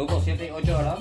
Loco, 7 y 8, ¿verdad?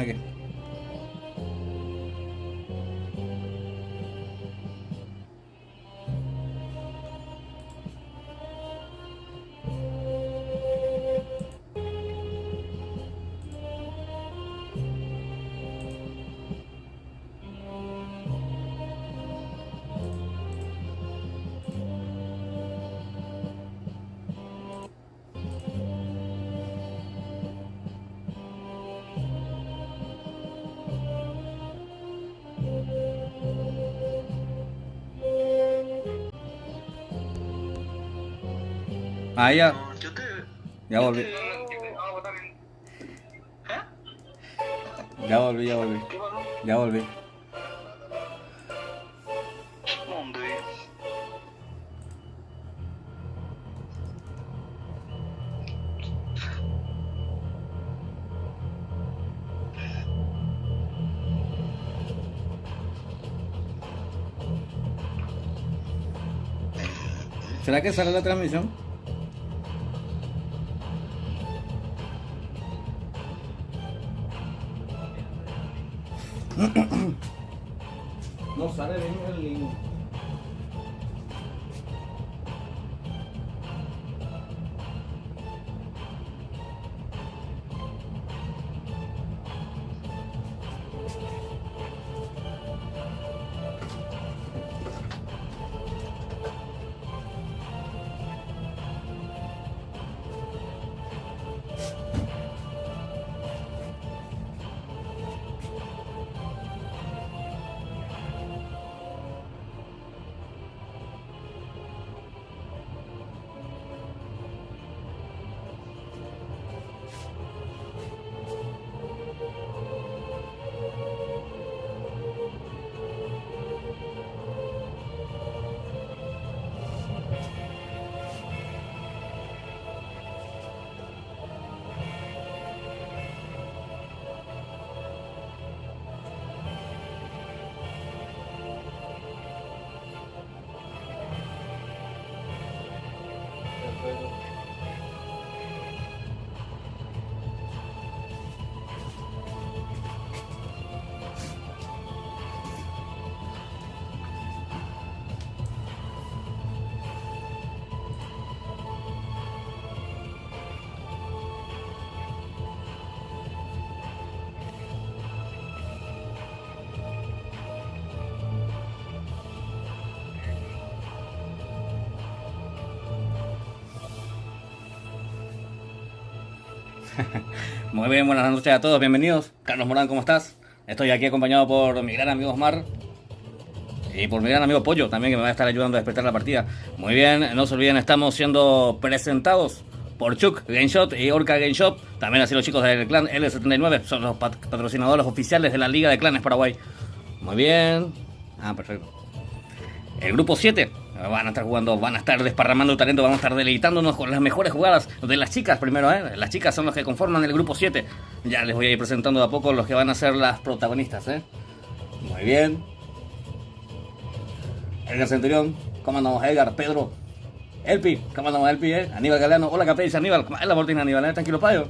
Aquí. Ah, ya. No, Ya volví. yo te voy a votar en. ¿Eh? Ya volví, ya volví. ¿Qué pasó? Ya volví. ¿Dónde? ¿Será que sale la transmisión? No sale bien el link. Muy bien, buenas noches a todos, bienvenidos. Carlos Morán, ¿cómo estás? Estoy aquí acompañado por mi gran amigo Osmar y por mi gran amigo Pollo, también, que me va a estar ayudando a despertar la partida. Muy bien, no se olviden, estamos siendo presentados por Chuk GameShop y Orca GameShop. También así los chicos del clan L79 son los patrocinadores oficiales de la Liga de Clanes Paraguay. Muy bien. Perfecto. El grupo 7 van a estar jugando, van a estar desparramando talento, vamos a estar deleitándonos con las mejores jugadas de las chicas primero, ¿eh? Las chicas son los que conforman el grupo 7. Ya les voy a ir presentando de a poco los que van a ser las protagonistas, ¿eh? Muy bien. Edgar Centurión, ¿cómo andamos, Edgar? Pedro, Elpi, ¿cómo andamos, Elpi, Aníbal Galeano, hola, ¿qué dice Aníbal? ¿Cómo es la portina, Aníbal? Tranquilo, payo.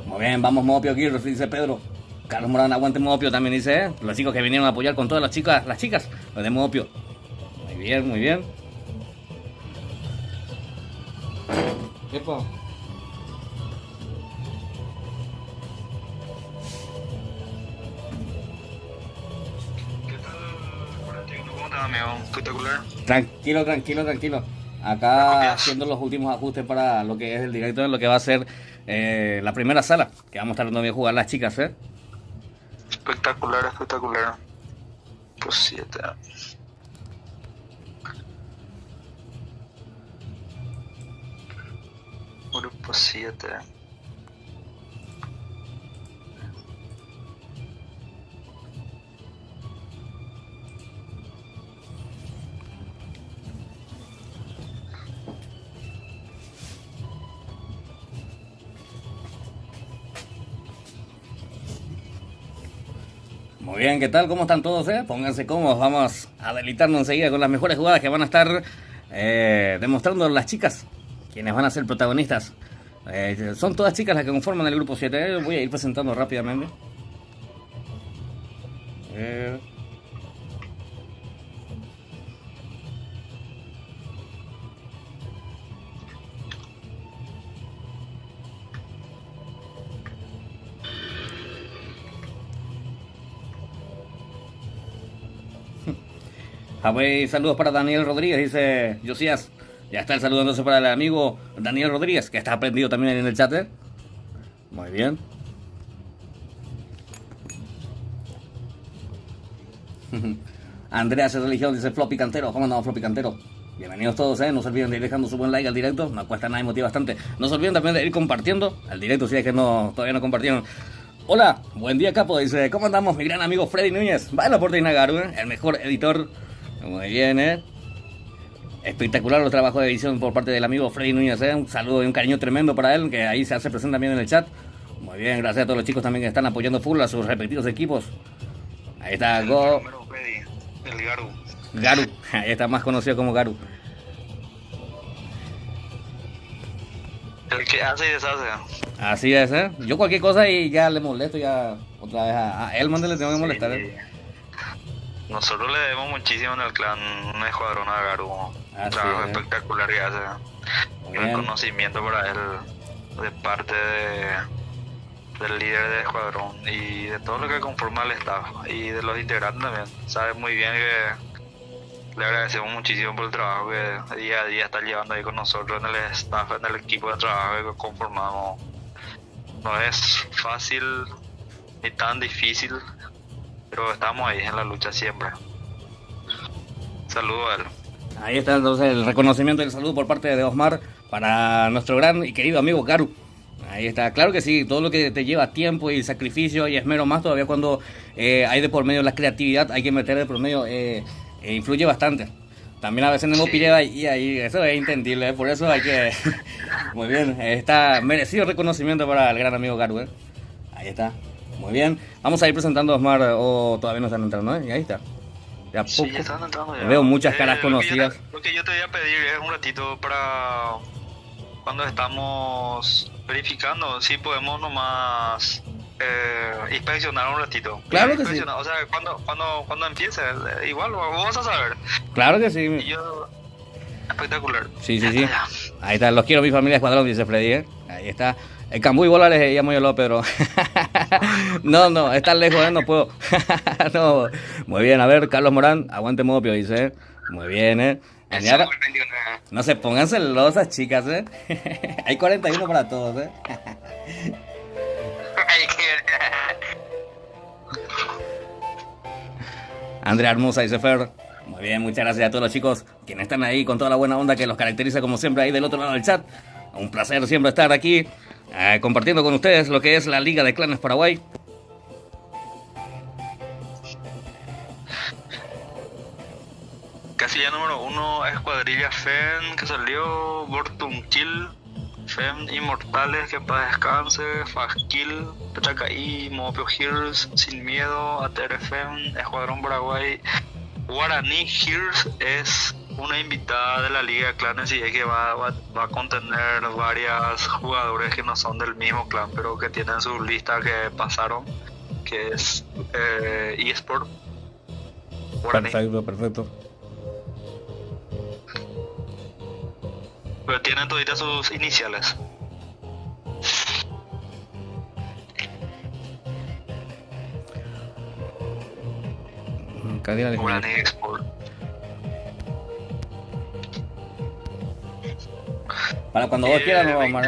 Muy bien, vamos, Mopio aquí, dice Pedro. Carlos Morán, aguante Mopio también, dice, ¿eh? Los chicos que vinieron a apoyar con todas las chicas, los de Mopio. Muy bien, muy bien. Epa. ¿Qué tal por aquí? ¿Cómo estás, amigo? Espectacular. Tranquilo, tranquilo, tranquilo. Acá haciendo los últimos ajustes para lo que es el directo, lo que va a ser la primera sala, que vamos a estar dando bien jugar las chicas, ¿eh? Espectacular, espectacular. Pues 7. Grupo 7. Muy bien, ¿qué tal? ¿Cómo están todos, Pónganse cómodos, vamos a deleitarnos enseguida con las mejores jugadas que van a estar demostrando las chicas, quienes van a ser protagonistas. Son todas chicas las que conforman el grupo 7, voy a ir presentando rápidamente. Saludos para Daniel Rodríguez, dice Josías. Ya está el saludo entonces para el amigo Daniel Rodríguez, que está prendido también en el chat. Muy bien. Andrea se religión, dice Floppy Cantero. ¿Cómo andamos, Floppy Cantero? Bienvenidos todos, no se olviden de ir dejando su buen like al directo, no cuesta nada y motiva bastante. No se olviden también de ir compartiendo al directo si es que todavía no compartieron. Hola, buen día, capo, dice, ¿cómo andamos, mi gran amigo Freddy Núñez? Va a la puerta de Nagaru, el mejor editor. Muy bien, espectacular los trabajos de edición por parte del amigo Freddy Núñez, un saludo y un cariño tremendo para él, que ahí se hace presente también en el chat. Muy bien, gracias a todos los chicos también que están apoyando full a sus respectivos equipos. Ahí está Go. El Garu. Garu, ahí está más conocido como Garu. El que hace y deshace. Así es, Yo cualquier cosa y ya le molesto, ya otra vez a Elman le tengo que molestar. Sí. Nosotros le debemos muchísimo en el clan un escuadrón a Garu. Un Así trabajo es. espectacular que hace. Muy bien. Reconocimiento para él de parte del líder del escuadrón y de todo lo que conforma el staff y de los integrantes también. Sabe muy bien que le agradecemos muchísimo por el trabajo que día a día está llevando ahí con nosotros en el staff, en el equipo de trabajo que conformamos. No es fácil ni tan difícil, pero estamos ahí en la lucha siempre. Saludos a él. Ahí está entonces el reconocimiento y el saludo por parte de Osmar para nuestro gran y querido amigo Garu. Ahí está, claro que sí, todo lo que te lleva tiempo y sacrificio y esmero más todavía cuando hay de por medio la creatividad, hay que meter de por medio, influye bastante. También a veces no Sí. pide y ahí eso es entendible, por eso hay que... Muy bien, está merecido reconocimiento para el gran amigo Garu. Ahí está, muy bien. Vamos a ir presentando a Osmar, o todavía no están entrando, y ahí está. De a Sí, poco. ya están entrando ya. Veo muchas caras conocidas. Lo que yo te voy a pedir es un ratito para cuando estamos verificando, si podemos nomás inspeccionar un ratito. Claro que sí. Inspeccionar, o sea, cuando empiece, igual vos vas a saber. Claro que Y sí. yo, espectacular. Sí, Ya sí, sí. está, ya. Ahí está, los quiero, mi familia escuadrón, dice Freddy, Ahí está. El Cambuy Bola les llamo yo, pero... no, es tan lejos, no puedo. No. Muy bien, a ver, Carlos Morán, aguante Mopio, dice. Muy bien, Mañana, no se pongan celosas, chicas, Hay 41 para todos, Andrea Hermosa, dice Fer. Muy bien, muchas gracias a todos los chicos quienes están ahí con toda la buena onda que los caracteriza como siempre ahí del otro lado del chat. Un placer siempre estar aquí compartiendo con ustedes lo que es la Liga de Clanes Paraguay. Casilla número 1, Escuadrilla Fen, que salió, Bortum Kill, Fen Inmortales, que en paz descanse, Fazkill, Pechacaí, Mopio Heroes, Sin Miedo, ATR Fen, Escuadrón Paraguay, Guaraní Heroes es una invitada de la Liga de Clanes y es que va a contener varios jugadores que no son del mismo clan, pero que tienen su lista que pasaron, que es eSport. Guaraní. Perfecto. Pero tienen toditas sus iniciales. Guaraní Export. Para cuando vos quieras, no vamos,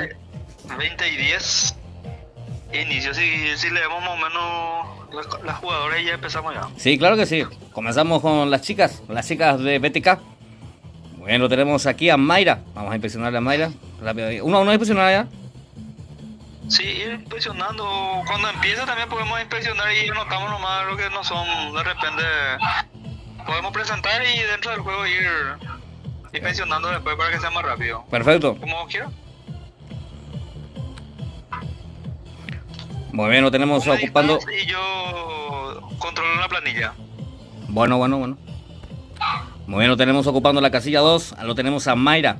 20 y 10. Inicio, si leemos más o menos las jugadoras y ya empezamos ya. Sí, claro que sí. Comenzamos con las chicas de BTK. Bueno, tenemos aquí a Mayra. Vamos a inspeccionarle a Mayra. Rápido. ¿Uno a uno inspeccionar ya? Sí, ir inspeccionando. Cuando empiece también podemos inspeccionar y anotamos nomás lo que no son. De repente podemos presentar y dentro del juego ir inspeccionando después para que sea más rápido. Perfecto. Como vos quieras. Muy bien, lo tenemos Una ocupando. y yo controlo la planilla. Bueno. Muy bien, lo tenemos ocupando la casilla 2. Lo tenemos a Mayra,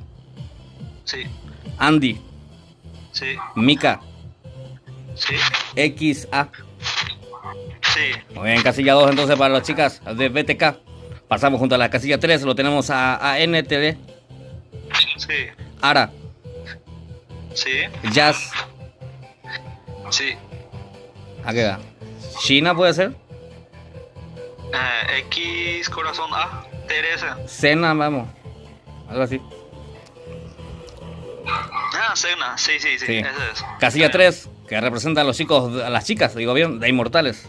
Sí, Andy, sí, Mika, sí, XA. sí. Muy bien, casilla 2 entonces para las chicas de BTK. Pasamos junto a la casilla 3. Lo tenemos a NTD, Sí, Ara, sí, Jazz. sí. ¿A qué va? China puede ser. X corazón A, TRS. Cena, vamos. Algo así. Cena, sí, Sí. ese es. Casilla 3, que representa a los chicos, a las chicas, digo bien, de Inmortales.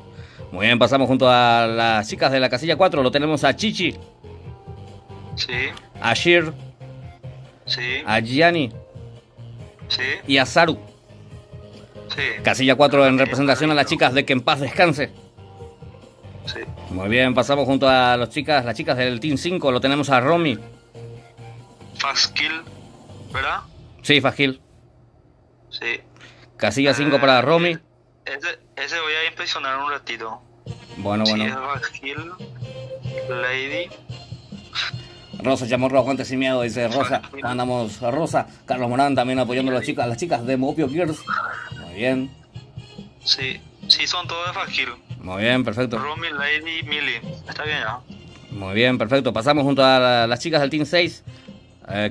Muy bien, pasamos junto a las chicas de la casilla 4. Lo tenemos a Chichi, Sí, a Shir, sí, a Gianni sí, y a Saru. sí, Casilla 4 en representación a las chicas de Que en Paz Descanse. sí. Muy bien, pasamos junto a las chicas del Team 5. Lo tenemos a Romy. Fazkill, ¿verdad? Sí, Fagil. Sí. Casilla 5 para Romy. Ese voy a inspeccionar un ratito. Bueno. Sí, es Fazkill, Lady. Rosa Chamorro, aguante sin miedo, dice Rosa. Mandamos a Rosa. Carlos Morán también apoyando a las chicas de Mopio Gears. Muy bien. Sí. Sí, son todos de Fajil. Muy bien, perfecto. Romy, Lady, Millie. Está bien ya. Muy bien, perfecto. Pasamos junto a las chicas del Team 6.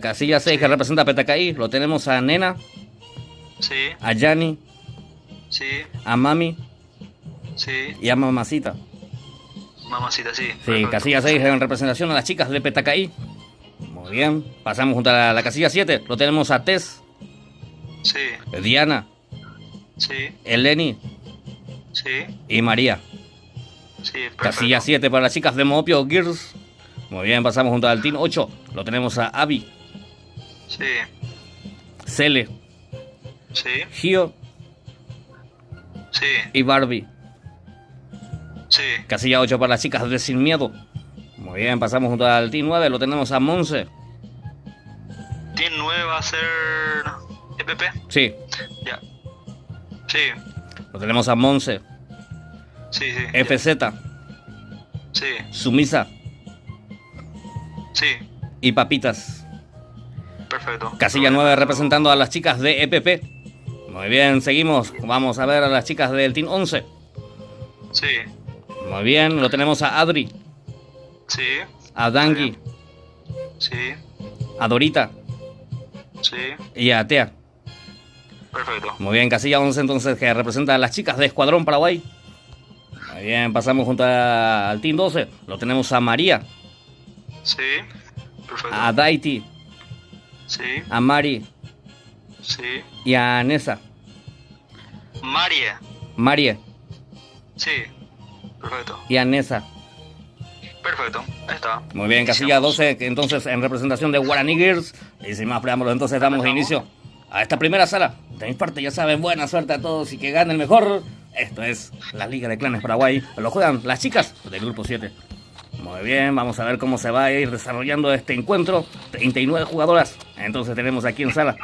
Casilla 6 que representa a Petacaí. Lo tenemos a Nena, Sí, a Yani, sí, a Mami sí. y a Mamacita. Mamacita, sí. Sí, Perfecto. casilla 6 en representación a las chicas de Petacaí. Muy bien. Pasamos junto a la casilla 7. Lo tenemos a Tess, Sí, Diana, sí, Eleni sí, y María. sí. Perfecto. Casilla 7 para las chicas de Moopio Girls. Muy bien, pasamos junto al Team 8. Lo tenemos a Abby, Sí, Cele, sí, Gio sí, y Barbie. sí. Casilla 8 para las chicas de Sin Miedo. Muy bien, pasamos junto al Team 9. Lo tenemos a Monse. Team 9 va a ser EPP. Sí, Ya. Sí, lo tenemos a Monse, sí, sí. FZ, Sí, Sumisa sí. y Papitas. Perfecto. Casilla 9 representando a las chicas de EPP. Muy bien, seguimos. Vamos a ver a las chicas del Team 11. Sí, Muy bien, lo tenemos a Adri, sí, a Dangui, sí, a Dorita sí. y a Tea. Perfecto. Muy bien, casilla 11 entonces que representa a las chicas de Escuadrón Paraguay. Muy bien, pasamos junto al Team 12. Lo tenemos a María, Sí, perfecto. a Daiti, Sí, a Mari sí. y a Nessa. Marie. Marie Sí, perfecto. y a Nessa. Perfecto. Ahí está. Muy bien, casilla 12 que entonces en representación de Guaraní Girls. Y sin más preámbulos entonces damos inicio a esta primera sala. De mi parte ya saben, buena suerte a todos y que gane el mejor. Esto es la Liga de Clanes Paraguay. Lo juegan las chicas del grupo 7. Muy bien, vamos a ver cómo se va a ir desarrollando este encuentro. 39 jugadoras. Entonces tenemos aquí en sala.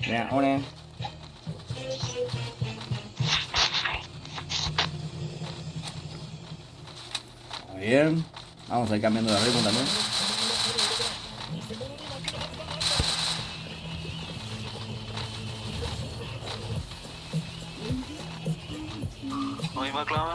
Ya, una. Muy bien. Vamos a ir cambiando de ritmo también. No hay más clave.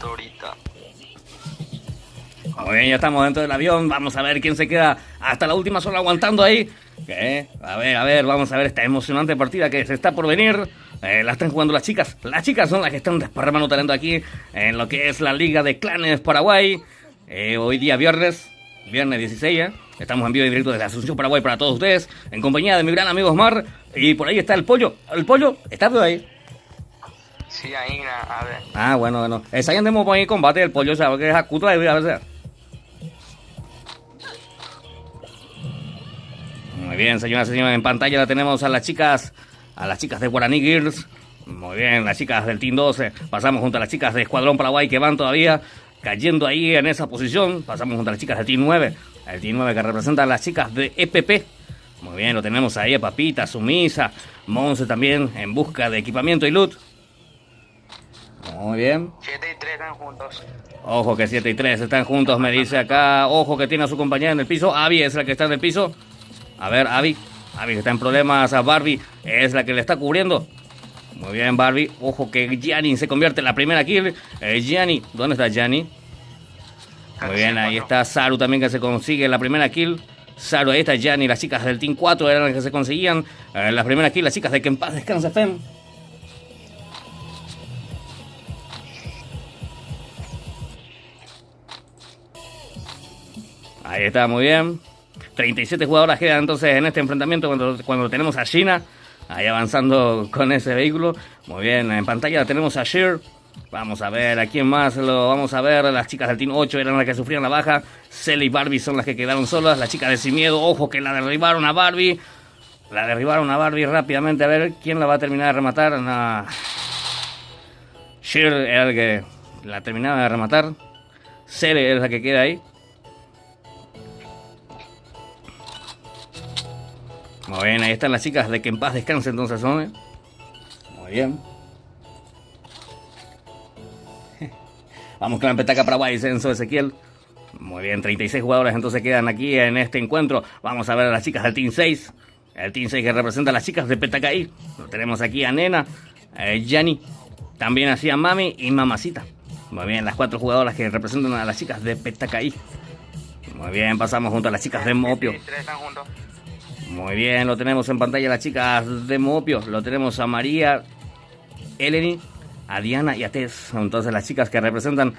Dorita. Muy bien, ya estamos dentro del avión. Vamos a ver quién se queda hasta la última sola aguantando ahí. ¿Qué? A ver, vamos a ver esta emocionante partida que se está por venir. La están jugando las chicas. Las chicas son las que están desparramando talento aquí en lo que es la Liga de Clanes Paraguay. Hoy día viernes 16, ¿eh? Estamos en vivo y directo desde Asunción, Paraguay para todos ustedes. En compañía de mi gran amigo Osmar. Y por ahí está el pollo. El pollo, ¿estás por ahí? Sí, ahí, a ver. Ah, bueno. Esa gente me pone en combate el pollo, ¿sabes? Que es acuto ahí, a ver. Muy bien, señoras y señores, en pantalla la tenemos a las chicas de Guaraní Girls. Muy bien, las chicas del Team 12. Pasamos junto a las chicas de Escuadrón Paraguay que van todavía cayendo ahí en esa posición. Pasamos junto a las chicas del Team 9. El Team 9 que representa a las chicas de EPP. Muy bien, lo tenemos ahí a Papita, Sumisa, Monse también en busca de equipamiento y loot. Muy bien. 7 y 3 están juntos. Ojo que 7 y 3 están juntos, me dice acá. Ojo que tiene a su compañera en el piso. Abby es la que está en el piso. A ver, Abby que está en problemas. A Barbie es la que le está cubriendo. Muy bien, Barbie. Ojo que Gianni se convierte en la primera kill. Gianni, ¿dónde está Gianni? Muy bien, ahí está Saru también que se consigue la primera kill. Saru, ahí está Gianni. Las chicas del Team 4 eran las que se conseguían la primera kill. Las chicas de Que en Paz Descanse Fem. Ahí está, muy bien. 37 jugadoras quedan entonces en este enfrentamiento cuando tenemos a Gina ahí avanzando con ese vehículo. Muy bien, en pantalla tenemos a Sheer. Vamos a ver a quién más lo vamos a ver. Las chicas del Team 8 eran las que sufrían la baja. Cele y Barbie son las que quedaron solas. Las chicas de Sin Miedo, ojo que la derribaron a Barbie. La derribaron a Barbie rápidamente. A ver quién la va a terminar de rematar. No. Sheer era el que la terminaba de rematar. Cele es la que queda ahí. Muy bien, ahí están las chicas de que en paz descanse entonces, ¿no? Muy bien. Vamos con la petaca Paraguay, Censo Ezequiel. Muy bien, 36 jugadores entonces quedan aquí en este encuentro. Vamos a ver a las chicas del Team 6. El Team 6 que representa a las chicas de Petacaí. Lo tenemos aquí a Nena, Yani, también así a Mami y Mamacita. Muy bien, las 4 jugadoras que representan a las chicas de Petacaí. Muy bien, pasamos junto a las chicas de Mopio. Muy bien, lo tenemos en pantalla las chicas de Mopio. Lo tenemos a María, Eleni, a Diana y a Tess. Entonces las chicas que representan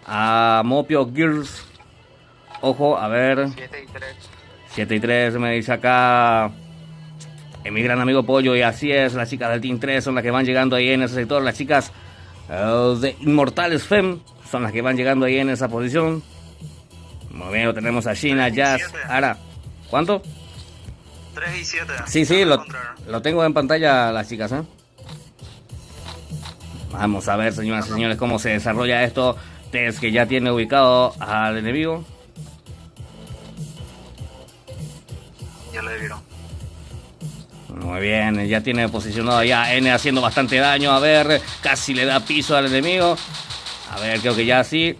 a Mopio Girls. Ojo, a ver. 7 y 3 me dice acá mi gran amigo Pollo. Y así es, las chicas del Team 3 son las que van llegando ahí en ese sector. Las chicas de Inmortales Fem son las que van llegando ahí en esa posición. Muy bien, lo tenemos a Gina, Jazz, Ara. ¿Cuánto? 3 y 7. Sí, lo tengo en pantalla las chicas, ¿eh? Vamos a ver, señoras y señores, cómo se desarrolla esto. Tess que ya tiene ubicado al enemigo. Ya le vieron. Muy bien, ya tiene posicionado ya N haciendo bastante daño. A ver, casi le da piso al enemigo. A ver, creo que ya sí.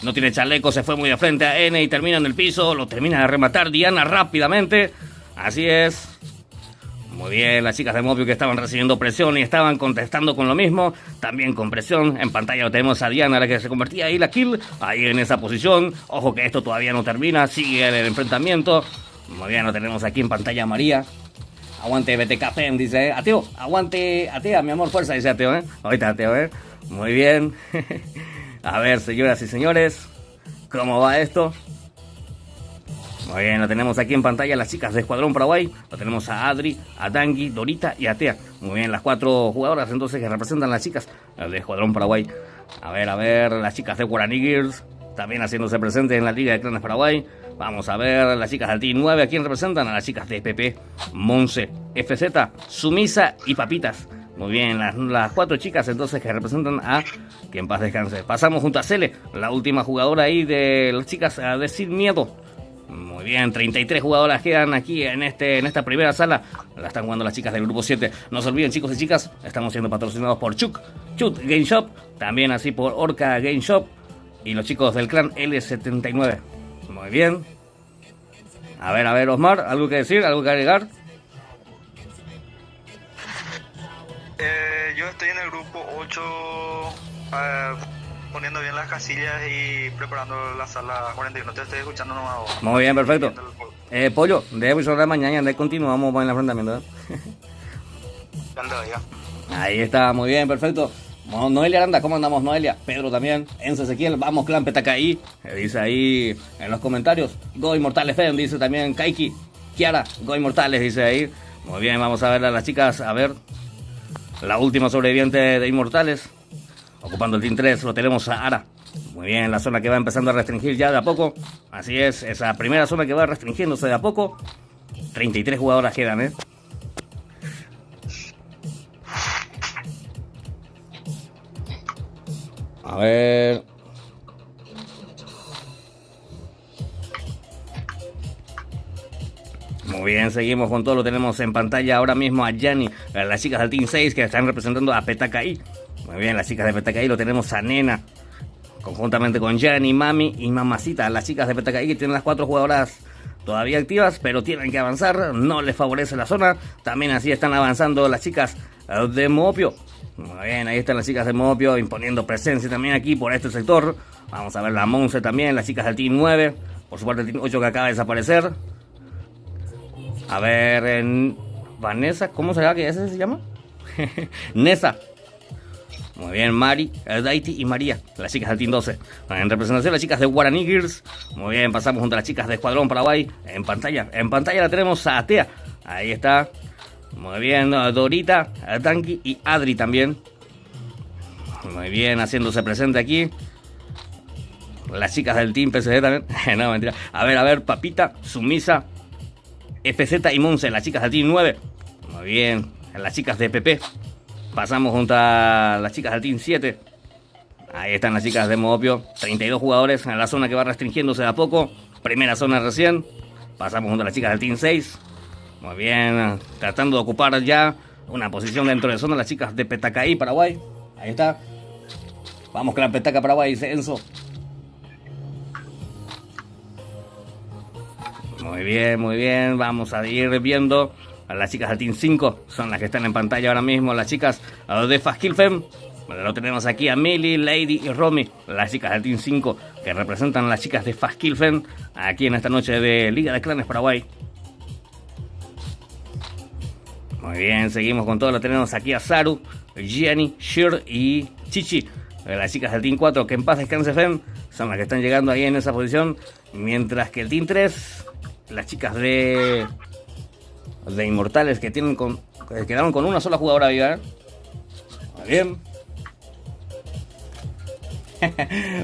No tiene chaleco, se fue muy de frente a N y termina en el piso. Lo termina de rematar Diana rápidamente. Así es. Muy bien, las chicas de Mopio que estaban recibiendo presión y estaban contestando con lo mismo. También con presión. En pantalla lo tenemos a Diana, la que se convertía ahí la kill. Ahí en esa posición. Ojo que esto todavía no termina. Sigue el enfrentamiento. Muy bien, lo tenemos aquí en pantalla a María. Aguante BTK Fem, dice, Ateo, aguante, Atea, mi amor, fuerza, dice Ateo, Ahorita Ateo, Muy bien. A ver, señoras y señores, ¿cómo va esto? Muy bien, lo tenemos aquí en pantalla las chicas de Escuadrón Paraguay. Lo tenemos a Adri, a Dangui, Dorita y a Tea. Muy bien, las 4 jugadoras entonces que representan las chicas de Escuadrón Paraguay. A ver, las chicas de Guaraní Girls también haciéndose presentes en la Liga de Clanes Paraguay. Vamos a ver las chicas del Team 9. ¿A quién representan? A las chicas de PP, Monse, FZ, Sumisa y Papitas. Muy bien, las 4 chicas entonces que representan a que en paz descanse. Pasamos junto a Cele, la última jugadora ahí de las chicas de Sin Miedo. Muy bien, 33 jugadoras quedan aquí en esta primera sala. La están jugando las chicas del grupo 7. No se olviden, chicos y chicas, estamos siendo patrocinados por Chut Game Shop. También así por Orca Game Shop. Y los chicos del clan L79. Muy bien. A ver, Osmar, ¿algo que decir? ¿Algo que agregar? Yo estoy en el grupo 8 poniendo bien las casillas y preparando la sala 41. Te estoy escuchando nomás ahora. Muy bien, perfecto. Pollo, de episodio de mañana de continuamos con el enfrentamiento. Ahí está, muy bien, perfecto. Noelia Aranda, ¿cómo andamos, Noelia? Pedro también, Enzo Ezequiel, vamos clan Petacaí. Dice ahí en los comentarios. Go Inmortales Fem, dice también Kaiki. Kiara, Go Inmortales, dice ahí. Muy bien, vamos a ver a las chicas, a ver. La última sobreviviente de Inmortales. Ocupando el Team 3, lo tenemos a Ara. Muy bien, la zona que va empezando a restringir ya de a poco. Así es, esa primera zona que va restringiéndose de a poco. 33 jugadoras quedan, A ver. Muy bien, seguimos con todo. Lo tenemos en pantalla ahora mismo a Yani, a las chicas del Team 6 que están representando a Petacaí. Muy bien, las chicas de Petacaí lo tenemos a Nena, conjuntamente con Yani, Mami y Mamacita. Las chicas de Petacaí que tienen las 4 jugadoras todavía activas, pero tienen que avanzar. No les favorece la zona. También así están avanzando las chicas de Mopio. Muy bien, ahí están las chicas de Mopio imponiendo presencia también aquí por este sector. Vamos a ver la Monse también, las chicas del Team 9. Por supuesto el Team 8 que acaba de desaparecer. A ver, Vanessa, ¿cómo será que ese se llama? Nessa. Muy bien, Mari, Daiti y María, las chicas del Team 12. En representación las chicas de Guaraní Girls. Muy bien, pasamos junto a las chicas de Escuadrón Paraguay. En pantalla la tenemos a Atea. Ahí está. Muy bien, Dorita, Tanki y Adri también. Muy bien, haciéndose presente aquí. Las chicas del Team PCD también. No, mentira. A ver, Papita, Sumisa, FZ y Monse, las chicas del Team 9. Muy bien, las chicas de PP. Pasamos junto a las chicas del Team 7. Ahí están las chicas de Mopio. 32 jugadores en la zona que va restringiéndose de a poco. Primera zona recién. Pasamos junto a las chicas del Team 6. Muy bien, tratando de ocupar ya una posición dentro de zona las chicas de Petacaí, Paraguay. Ahí está. Vamos con la Petaca Paraguay, dice Enzo. Muy bien. Vamos a ir viendo a las chicas del Team 5. Son las que están en pantalla ahora mismo. Las chicas de Fazkilfen. Bueno, lo tenemos aquí a Millie, Lady y Romy. Las chicas del Team 5 que representan a las chicas de Fazkilfen. Aquí en esta noche de Liga de Clanes Paraguay. Muy bien, seguimos con todo. Lo tenemos aquí a Saru, Gianni, Shir y Chichi. Las chicas del Team 4, que en paz descanse Fem, son las que están llegando ahí en esa posición. Mientras que el Team 3, las chicas de Inmortales, que quedaron con una sola jugadora viva. Muy bien.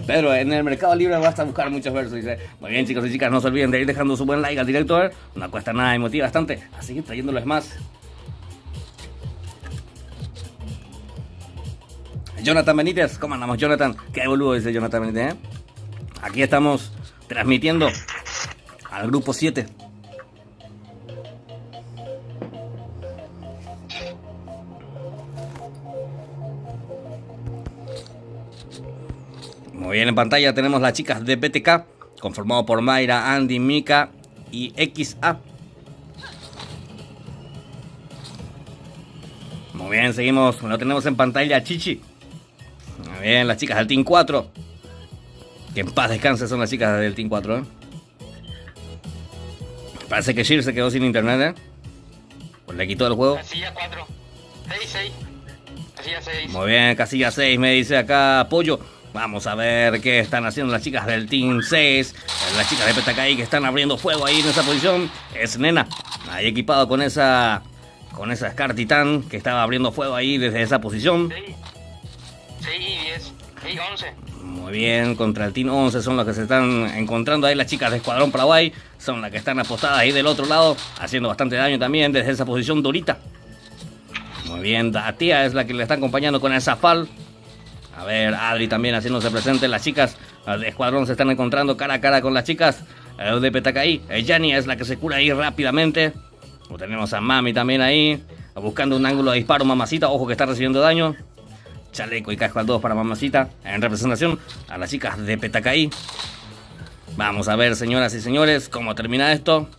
Pero en el mercado libre basta buscar muchos versos, dice. Muy bien, chicos y chicas, no se olviden de ir dejando su buen like al directo. No cuesta nada y motiva bastante a seguir trayéndoles más. Jonathan Benítez, ¿cómo andamos, Jonathan? Qué boludo, dice Jonathan Benítez, ¿eh? Aquí estamos transmitiendo al grupo 7. Muy bien, en pantalla tenemos las chicas de BTK, conformado por Mayra, Andy, Mika y XA. Muy bien, seguimos, lo tenemos en pantalla Chichi. Muy bien, las chicas del Team 4. Que en paz descanse son las chicas del Team 4, ¿eh? Parece que Shir se quedó sin internet, ¿eh? Pues le quitó el juego. Casilla 4. 6. Casilla 6. Muy bien, casilla 6 me dice acá Pollo. Vamos a ver qué están haciendo las chicas del Team 6. Las chicas de Petacaí que están abriendo fuego ahí en esa posición. Es Nena, ahí equipado con esa Scar Titán que estaba abriendo fuego ahí desde esa posición. 6 y 10. 6 11. Muy bien, contra el Team 11 son los que se están encontrando ahí las chicas de Escuadrón Paraguay. Son las que están apostadas ahí del otro lado, haciendo bastante daño también desde esa posición durita. Muy bien, Datia es la que le está acompañando con el Zafal. A ver, Adri también haciéndose presente. Las chicas de Escuadrón se están encontrando cara a cara con las chicas de Petacaí. Yanni es la que se cura ahí rápidamente. Lo tenemos a Mami también ahí, buscando un ángulo de disparo. Mamacita, ojo que está recibiendo daño. Chaleco y casco al 2 para Mamacita, en representación a las chicas de Petacaí. Vamos a ver, señoras y señores, cómo termina esto.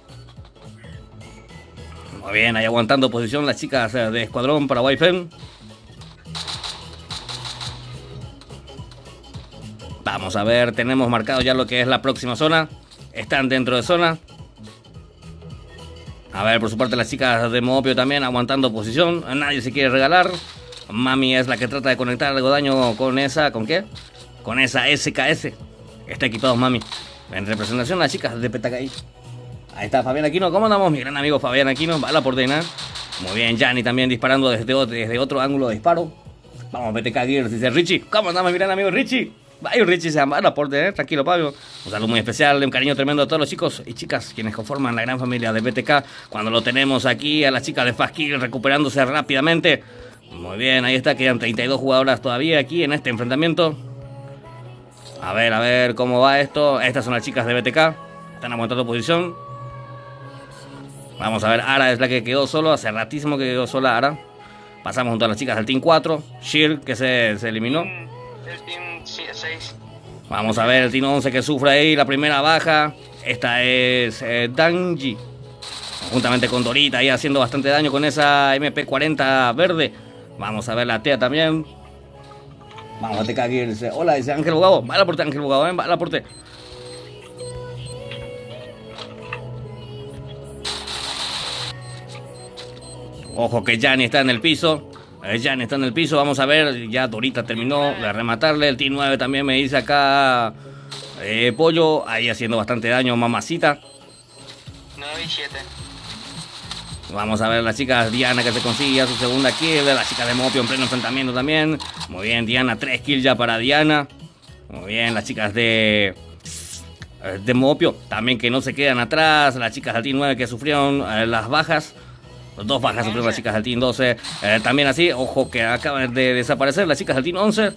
Muy bien, ahí aguantando posición las chicas de Escuadrón Paraguay FEM. Vamos a ver, tenemos marcado ya lo que es la próxima zona. Están dentro de zona. A ver, por su parte las chicas de Moopio también aguantando posición. Nadie se quiere regalar. Mami es la que trata de conectar algo de daño con esa... ¿Con qué? Con esa SKS. Está equipado Mami. En representación las chicas de Petacaí. Ahí está Fabián Aquino. ¿Cómo andamos? Mi gran amigo Fabián Aquino. Va a la porteña. Muy bien, Yanni también disparando desde otro ángulo de disparo. Vamos, BTK Gears, dice Richie. ¿Cómo andamos, mi gran amigo Richie? Vaya, Richie se va a la porteña, tranquilo, Pablo. Un saludo muy especial, un cariño tremendo a todos los chicos y chicas quienes conforman la gran familia de BTK. Cuando lo tenemos aquí a las chicas de Fazkill recuperándose rápidamente. Muy bien, ahí está, quedan 32 jugadoras todavía aquí en este enfrentamiento. A ver cómo va esto. Estas son las chicas de BTK. Están aguantando posición. Vamos a ver, Ara es la que quedó solo. Hace ratísimo que quedó sola Ara. Pasamos junto a las chicas del Team 4. Shir, que se eliminó. El Team 6. Vamos a ver el Team 11 que sufre ahí la primera baja. Esta es Danji. Juntamente con Dorita ahí haciendo bastante daño con esa MP40 verde. Vamos a ver la TEA también. Vamos a TK aquí. Hola, dice Ángel Bugado. Va al aporte, Ángel Bugado, va al aporte. Ojo que Yanni está en el piso. Yanni está en el piso. Vamos a ver. Ya Dorita terminó de rematarle. El Team 9 también me dice acá. Pollo. Ahí haciendo bastante daño. Mamacita. 9 y 7. Vamos a ver las chicas. Diana que se consigue su segunda kill. Las chicas de Mopio en pleno enfrentamiento también. Muy bien, Diana. 3 kills ya para Diana. Muy bien, las chicas de Mopio también que no se quedan atrás. Las chicas del Team 9 que sufrieron las bajas. 2 bajas sufrieron las chicas del Team 12. También así, ojo que acaban de desaparecer las chicas del Team 11.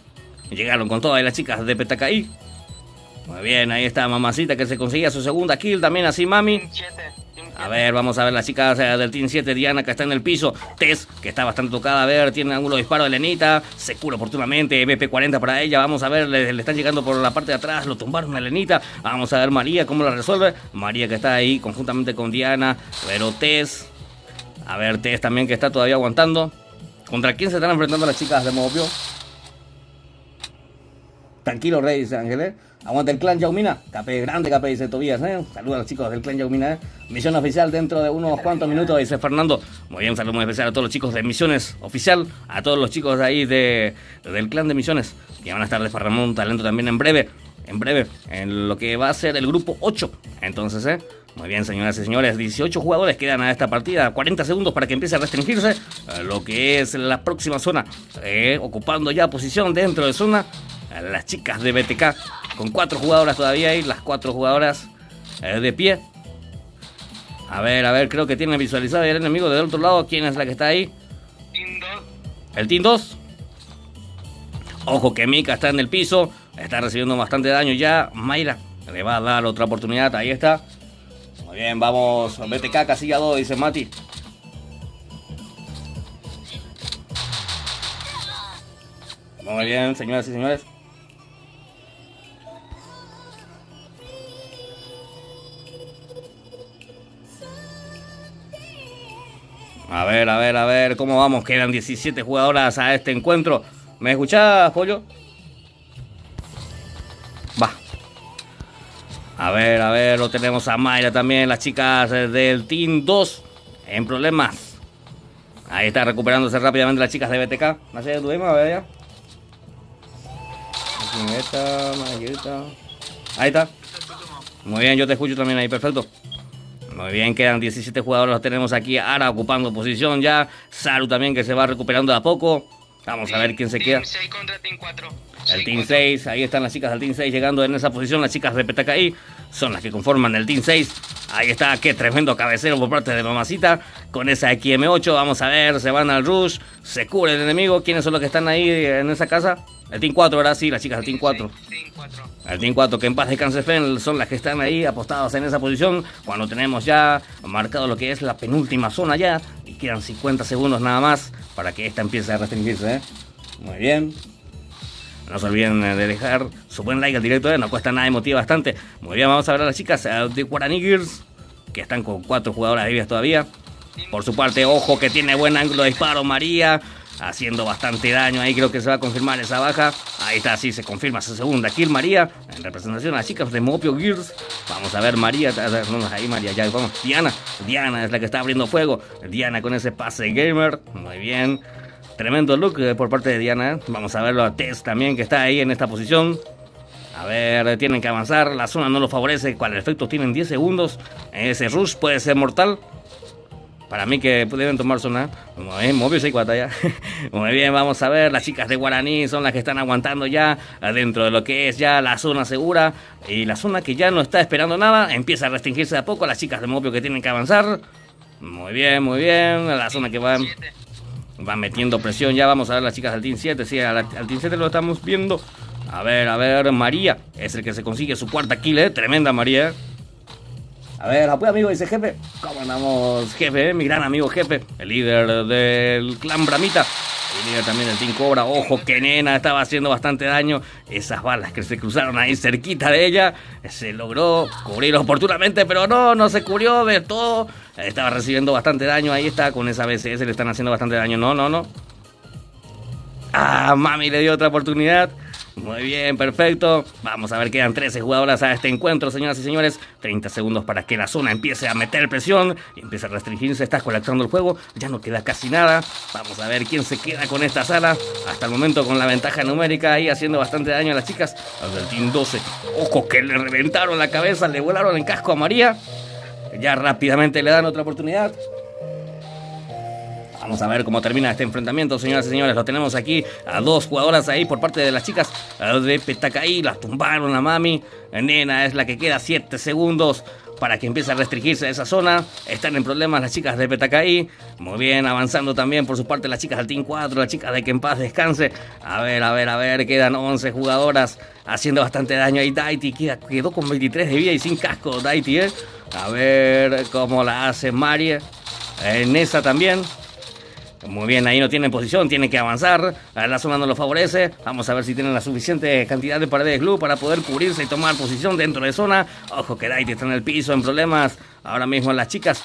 Llegaron con todas las chicas de Petacaí. Muy bien, ahí está Mamacita que se conseguía su segunda kill. También así Mami. Team A ver, vamos a ver las chicas del Team 7. Diana, que está en el piso. Tess, que está bastante tocada. A ver, tiene ángulo de disparo de Elenita. Se cura oportunamente. BP40 para ella. Vamos a ver, le están llegando por la parte de atrás. Lo tumbaron a Elenita. Vamos a ver María cómo la resuelve. María, que está ahí conjuntamente con Diana. Pero Tess. A ver, Tess también, que está todavía aguantando. ¿Contra quién se están enfrentando las chicas de Mogopio? Tranquilo, Rey, dice Ángeles. Aguanta el clan Yaumina. KP, grande KP, dice Tobías, Saludos a los chicos del clan Yaumina, Misión oficial dentro de unos cuantos minutos, dice Fernando. Muy bien, un saludo muy especial a todos los chicos de Misiones Oficial. A todos los chicos de ahí del clan de Misiones, que van a estar desparramando un talento también en breve. En lo que va a ser el grupo 8. Entonces, muy bien, señoras y señores, 18 jugadores quedan a esta partida, 40 segundos para que empiece a restringirse lo que es la próxima zona, ocupando ya posición dentro de zona las chicas de BTK, con 4 jugadoras todavía y las 4 jugadoras de pie. A ver, creo que tienen visualizado el enemigo del otro lado. ¿Quién es la que está ahí? Team 2. El Team 2. Ojo que Mika está en el piso, está recibiendo bastante daño ya. Mayra le va a dar otra oportunidad, ahí está. Muy bien, vamos, BTK casilla 2, dice Mati. Muy bien, señoras y señores. A ver, ¿cómo vamos? Quedan 17 jugadoras a este encuentro. ¿Me escuchás, Pollo? Va. A ver, lo tenemos a Mayra también, las chicas del Team 2 en problemas. Ahí está recuperándose rápidamente las chicas de BTK. ¿No sé, tuvimos? A ver ya. Ahí está. Muy bien, yo te escucho también ahí, perfecto. Muy bien, quedan 17 jugadores, los tenemos aquí. Ara ocupando posición ya. Saru también, que se va recuperando de a poco. Vamos a ver quién se queda. Team 6 contra Team 4. El Team 6, ahí están las chicas del Team 6 llegando en esa posición. Las chicas de PTKI son las que conforman el Team 6. Ahí está, qué tremendo cabecero por parte de Mamacita. Con esa XM8, vamos a ver, se van al rush. Se cubre el enemigo. ¿Quiénes son los que están ahí en esa casa? El Team 4, ahora sí, las chicas del Team 4. El Team 4, que en paz descanse Fen, son las que están ahí apostadas en esa posición. Cuando tenemos ya marcado lo que es la penúltima zona ya. Y quedan 50 segundos nada más para que esta empiece a restringirse, Muy bien. No se olviden de dejar su buen like al directo, no cuesta nada y motiva bastante. Muy bien, vamos a ver a las chicas de Guarani Girls, que están con 4 jugadoras vivas todavía. Por su parte, ojo que tiene buen ángulo de disparo María, haciendo bastante daño. Ahí creo que se va a confirmar esa baja. Ahí está, sí, se confirma su segunda kill María, en representación a las chicas de Mogopio Girls. Vamos a ver María, no, ahí María, ya vamos. Diana es la que está abriendo fuego. Diana con ese pase gamer, muy bien. Tremendo look por parte de Diana. Vamos a verlo a Tess también, que está ahí en esta posición. A ver, tienen que avanzar. La zona no lo favorece. ¿Cuál efecto? Tienen 10 segundos. Ese rush puede ser mortal. Para mí que deben tomar zona. Movió 6 ya. Muy bien, vamos a ver. Las chicas de Guaraní son las que están aguantando ya dentro de lo que es ya la zona segura. Y la zona que ya no está esperando nada. Empieza a restringirse de a poco. Las chicas de Mogopio que tienen que avanzar. Muy bien, muy bien. La zona que van metiendo presión ya. Vamos a ver las chicas del Team 7. Sí, al Team 7 lo estamos viendo. A ver, María es el que se consigue su cuarta kill, Tremenda María. A ver, apoyo amigo, dice Jefe. ¿Cómo andamos, Jefe? Mi gran amigo Jefe, el líder del clan Bramita. El líder también del Team Cobra. Ojo que Nena estaba haciendo bastante daño. Esas balas que se cruzaron ahí cerquita de ella. Se logró cubrir oportunamente, pero no se cubrió de todo. Estaba recibiendo bastante daño. Ahí está, con esa BCS le están haciendo bastante daño. No. Ah, Mami le dio otra oportunidad. Muy bien, perfecto. Vamos a ver, quedan 13 jugadoras a este encuentro, señoras y señores. 30 segundos para que la zona empiece a meter presión y empiece a restringirse. Está colapsando el juego, ya no queda casi nada. Vamos a ver quién se queda con esta sala. Hasta el momento con la ventaja numérica ahí haciendo bastante daño a las chicas. Los del Team 12. Ojo que le reventaron la cabeza, le volaron el casco a María. Ya rápidamente le dan otra oportunidad. Vamos a ver cómo termina este enfrentamiento, señoras y señores. Lo tenemos aquí a 2 jugadoras ahí por parte de las chicas de PTKI. Las tumbaron a Mami. Nena es la que queda, 7 segundos. para que empiece a restringirse esa zona. Están en problemas las chicas de Petacaí. Muy bien, avanzando también por su parte las chicas del Team 4, las chicas de Que en Paz Descanse. A ver, quedan 11 jugadoras haciendo bastante daño ahí. Daiti quedó con 23 de vida y sin casco, Daiti, A ver cómo la hace Marie. Nessa también. Muy bien, ahí no tienen posición, tienen que avanzar. La zona no lo favorece. Vamos a ver si tienen la suficiente cantidad de paredes glue para poder cubrirse y tomar posición dentro de zona. Ojo que Daiti está en el piso en problemas. Ahora mismo las chicas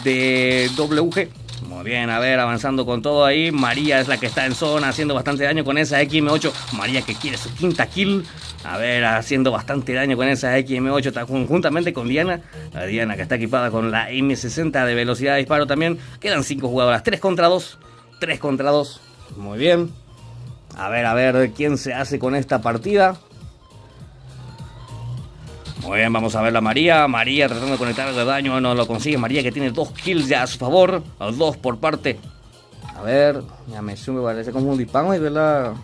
de WG. Muy bien, a ver, avanzando con todo ahí. María es la que está en zona, haciendo bastante daño con esa XM8. María que quiere su quinta kill. A ver, haciendo bastante daño con esa XM8 está conjuntamente con Diana. Diana que está equipada con la M60 de velocidad de disparo también. Quedan 5 jugadoras, 3 contra 2. 3 contra 2. Muy bien. A ver quién se hace con esta partida. Muy bien, vamos a ver la María. María tratando de conectar algo de daño, no lo consigue. María que tiene 2 kills ya a su favor. 2 por parte. A ver, ya me sube, parece como un disparo y la...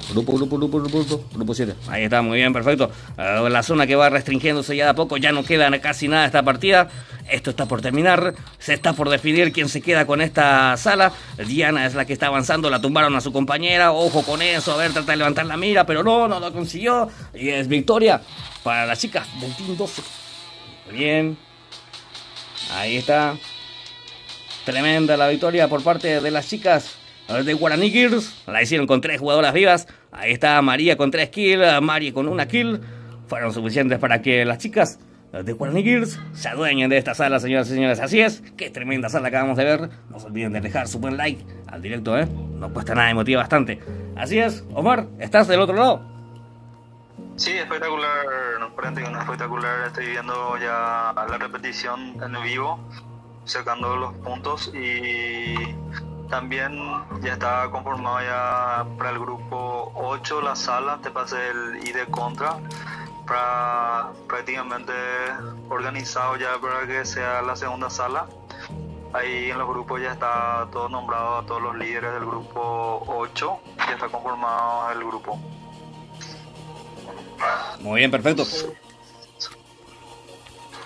Grupo 7. Ahí está, muy bien, perfecto. La zona que va restringiéndose ya de a poco. Ya no queda casi nada de esta partida. Esto está por terminar. Se está por definir quién se queda con esta sala. Diana es la que está avanzando. La tumbaron a su compañera. Ojo con eso. A ver, trata de levantar la mira. Pero no lo consiguió. Y es victoria para las chicas del Team 12. Muy bien. Ahí está. Tremenda la victoria por parte de las chicas de Guaraní Girls. La hicieron con 3 jugadoras vivas. Ahí está María con 3 kills, Mari con 1 kill. Fueron suficientes para que las chicas de Guaraní Girls se adueñen de esta sala, señoras y señores. Así es, qué tremenda sala acabamos de ver. No se olviden de dejar su buen like al directo, no cuesta nada y motiva bastante. Así es, Omar, ¿estás del otro lado? Sí, espectacular, no, 41, espectacular. Estoy viendo ya la repetición en vivo, sacando los puntos, y también ya está conformado ya para el grupo 8 la sala. Te pasé el ID contra, para prácticamente organizado ya para que sea la segunda sala. Ahí en los grupos ya está todo nombrado, a todos los líderes del grupo 8, ya está conformado el grupo. Muy bien, perfecto.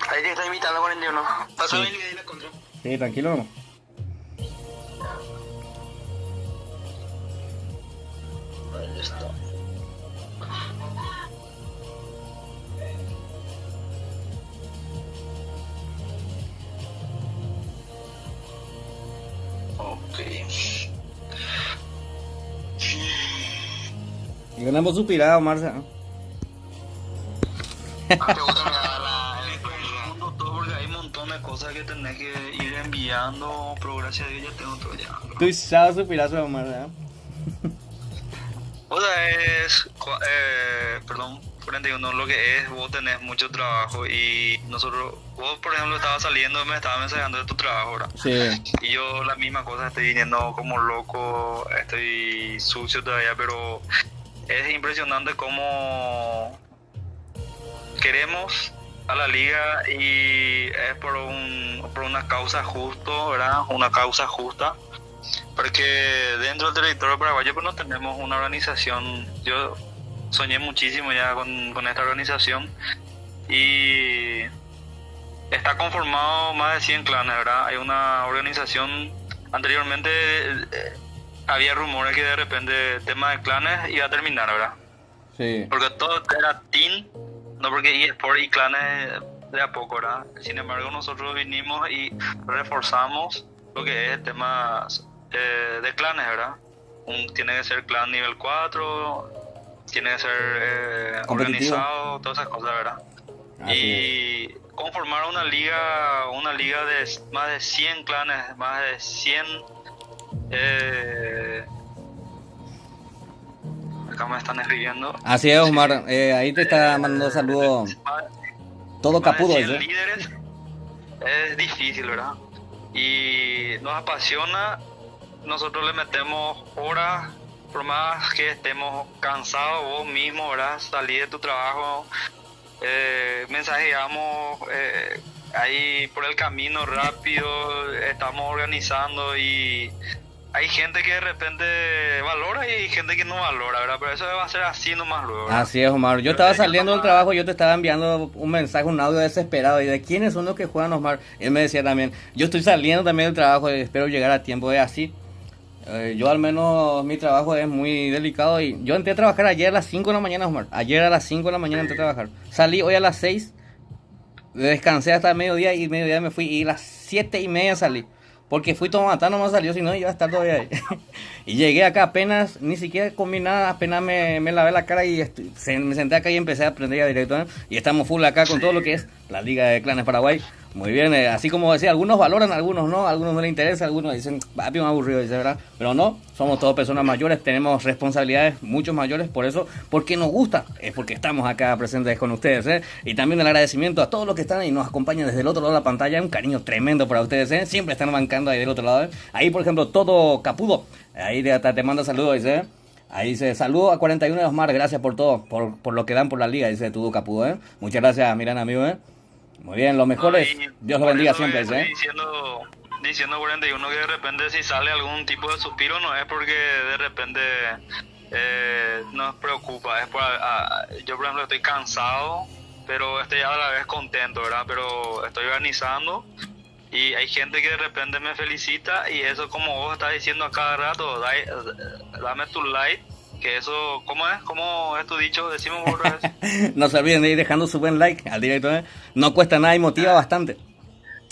Ahí te está invitando 41. Pásame el ID y la contra. Sí, tranquilo, no. Ahí está. Ok. Y ganamos su pirada, Marcia. Te gusta el mundo todo, porque hay un montón de cosas que tenés que ir enviando, pero gracias a Dios ya tengo todo ya. Tú sabes su pirada, Marcia. O sea, perdón, 41, lo que es, vos tenés mucho trabajo y nosotros, vos por ejemplo estabas saliendo, me estabas mensajando de tu trabajo, ¿verdad? Sí. Y yo la misma cosa, estoy viniendo como loco, estoy sucio todavía, pero es impresionante cómo queremos a la liga y es por una causa justa, ¿verdad? Una causa justa. Porque dentro del territorio paraguayo pues no tenemos una organización. Yo soñé muchísimo ya con esta organización y está conformado más de 100 clanes, ¿verdad? Hay una organización, anteriormente había rumores que de repente el tema de clanes iba a terminar, ¿verdad? Sí. Porque todo era team, no porque eSport y clanes de a poco, ¿verdad? Sin embargo nosotros vinimos y reforzamos lo que es el tema de clanes, ¿verdad? Tiene que ser clan nivel 4, tiene que ser organizado, todas esas cosas, ¿verdad? Así y es. Conformar una liga de más de 100 clanes, más de 100 acá me están escribiendo. Así es, Omar, ahí te está mandando saludos. Todo capudo, ¿eh? Líderes es difícil, ¿verdad? Y nos apasiona. Nosotros le metemos horas, por más que estemos cansados, vos mismo, ¿verdad? Salir de tu trabajo, mensajeamos ahí por el camino rápido, estamos organizando y hay gente que de repente valora y hay gente que no valora, ¿verdad? Pero eso va a ser así nomás luego, ¿verdad? Así es, Omar. Yo Pero estaba ellos saliendo del nomás, trabajo, yo te estaba enviando un mensaje, un audio desesperado. ¿Y de quiénes son los que juegan, Omar? Él me decía también, yo estoy saliendo también del trabajo y espero llegar a tiempo. Es así. Yo al menos mi trabajo es muy delicado y yo entré a trabajar ayer a las 5 de la mañana, Omar. Ayer a las 5 de la mañana entré a trabajar. Salí hoy a las 6, descansé hasta el mediodía y mediodía me fui y a las 7:30 salí. Porque fui tomatano, no salió, si no iba a estar todavía ahí. Y llegué acá apenas, ni siquiera comí nada, apenas me lavé la cara y me senté acá y empecé a aprender ya directo, ¿eh? Y estamos full acá con todo lo que es la Liga de Clanes Paraguay. Muy bien, así como decía, algunos valoran, algunos no les interesa, algunos dicen, papi, me aburrido, dice, ¿verdad? Pero no, somos todos personas mayores, tenemos responsabilidades mucho mayores, por eso, porque nos gusta, es porque estamos acá presentes con ustedes, ¿eh? Y también el agradecimiento a todos los que están y nos acompañan desde el otro lado de la pantalla, un cariño tremendo para ustedes, ¿eh? Siempre están bancando ahí del otro lado, ¿eh? Ahí, por ejemplo, Todo Capudo, ahí te manda saludos, dice, ¿eh? Ahí dice, saludo a 41 de Osmar, gracias por todo, por lo que dan por la liga, dice Todo Capudo, ¿eh? Muchas gracias, miran amigo, ¿eh? Muy bien, los mejores, Dios los bendiga siempre, estoy ¿eh? diciendo 41 que de repente si sale algún tipo de suspiro no es porque de repente nos preocupa, es yo por ejemplo estoy cansado, pero estoy a la vez contento, ¿verdad? Pero estoy organizando y hay gente que de repente me felicita y eso como vos estás diciendo a cada rato, dame tu like. Que eso, ¿cómo es? ¿Cómo es tu dicho? Decimos otra vez. No se olviden de ir dejando su buen like al directo, ¿eh? No cuesta nada y motiva bastante.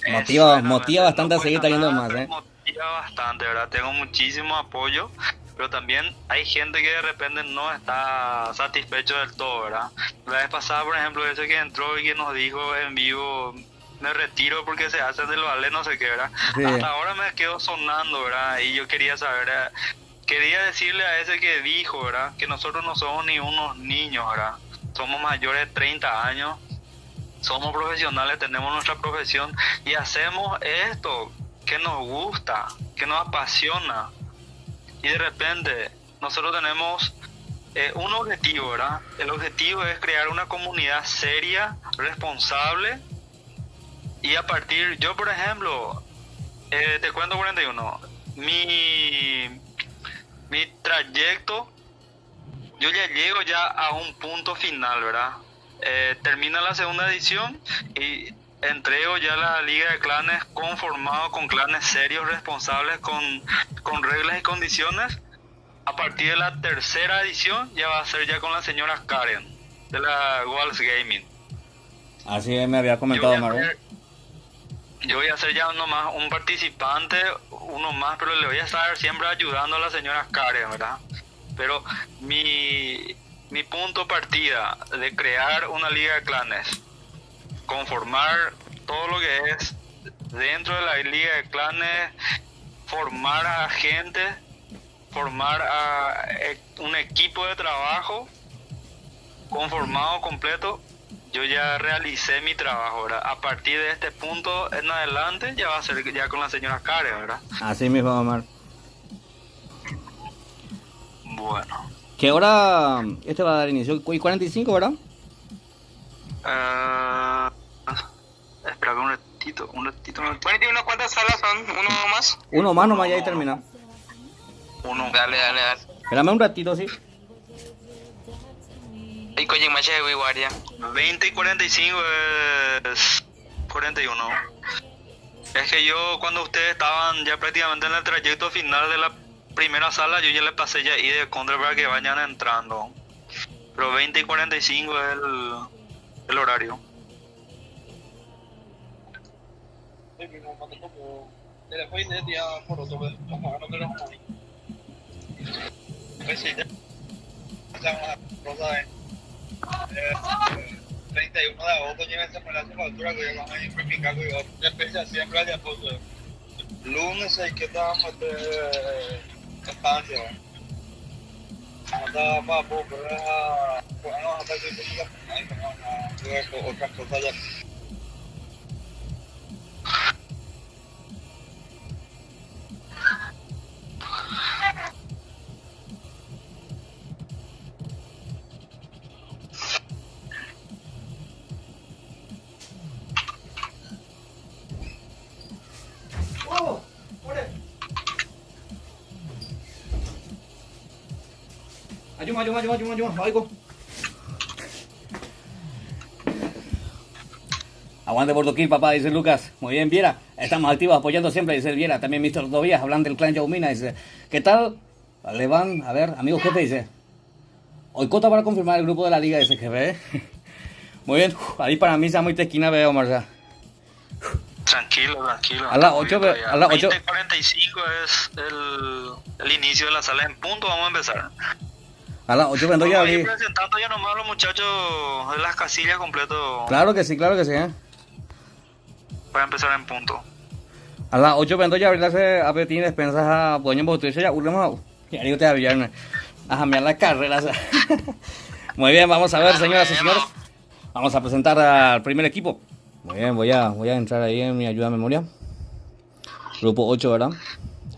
Motiva bastante no a seguir cuesta trayendo nada, más, pero ¿eh? motiva bastante, ¿verdad? Tengo muchísimo apoyo, pero también hay gente que de repente no está satisfecho del todo, ¿verdad? La vez pasada, por ejemplo, ese que entró y que nos dijo en vivo, me retiro porque se hace del ballet, no sé qué, ¿verdad? Sí. Hasta ahora me quedó sonando, ¿verdad? Y yo quería saber, quería decirle a ese que dijo, ¿verdad? Que nosotros no somos ni unos niños, ¿verdad? Somos mayores de 30 años, somos profesionales, tenemos nuestra profesión y hacemos esto que nos gusta, que nos apasiona. Y de repente nosotros tenemos un objetivo, ¿verdad? El objetivo es crear una comunidad seria, responsable y a partir, yo por ejemplo, te cuento 41, mi trayecto, yo ya llego ya a un punto final, ¿verdad? Termina la segunda edición y entrego ya la Liga de Clanes conformado con clanes serios, responsables, con reglas y condiciones. A partir de la tercera edición ya va a ser ya con la señora Karen, de la Walls Gaming. Así me había comentado, Maru. Yo voy a ser ya nomás un participante, uno más, pero le voy a estar siempre ayudando a la señora Karen, ¿verdad? Pero mi punto de partida de crear una liga de clanes, conformar todo lo que es dentro de la liga de clanes, formar a gente, formar a un equipo de trabajo conformado completo. Yo ya realicé mi trabajo, ¿verdad? A partir de este punto en adelante ya va a ser ya con la señora Karen, ¿verdad? Así mismo, Omar. Bueno. ¿Qué hora este va a dar inicio? ¿Y 45, verdad? Espera un ratito. 41, ¿cuántas salas son? ¿Uno más? Uno más nomás ya ahí termina. Uno. Dale. Espérame un ratito, sí. Y coño, más de guardia. 20 y 45 es 41. Es que yo cuando ustedes estaban ya prácticamente en el trayecto final de la primera sala, yo ya le pasé ya ahí de contra para que vayan entrando. Pero 20 y 45 es el horario. Eh, 31 de agosto llega esa malacia para altura que ya van a implicar que yo empecé siempre allá por lunes hay que dar estancia no está para poco pero es bueno hasta que otras cosas ya Aguante por Kill, papá, dice Lucas. Muy bien, Viera. Estamos activos apoyando siempre, dice el Viera. También Mr. Tobías, hablando del clan Yaumina, dice. ¿Qué tal? Le van, a ver, amigo jefe, dice. Hoy cota para confirmar el grupo de la liga, dice jefe. Muy bien, ahí para mí se muy tequina, veo, Marcia. Tranquilo. A las 8, a las 8. 20:45 es el inicio de la sala en punto, vamos a empezar. A las 8 vendó ya Vamos a ir abrí. presentando ya nomás a los muchachos de las casillas completo Claro que sí, para empezar en punto. A las 8 vendó ya abrir a Petín despensas a Boña Botuiche ya urlemos. Ya digo te a viernes. A jamear las carreras. Muy bien, vamos a ver, señoras y señores. Vamos a presentar al primer equipo. Muy bien, voy a entrar ahí en mi ayuda a memoria. Grupo 8, ¿verdad?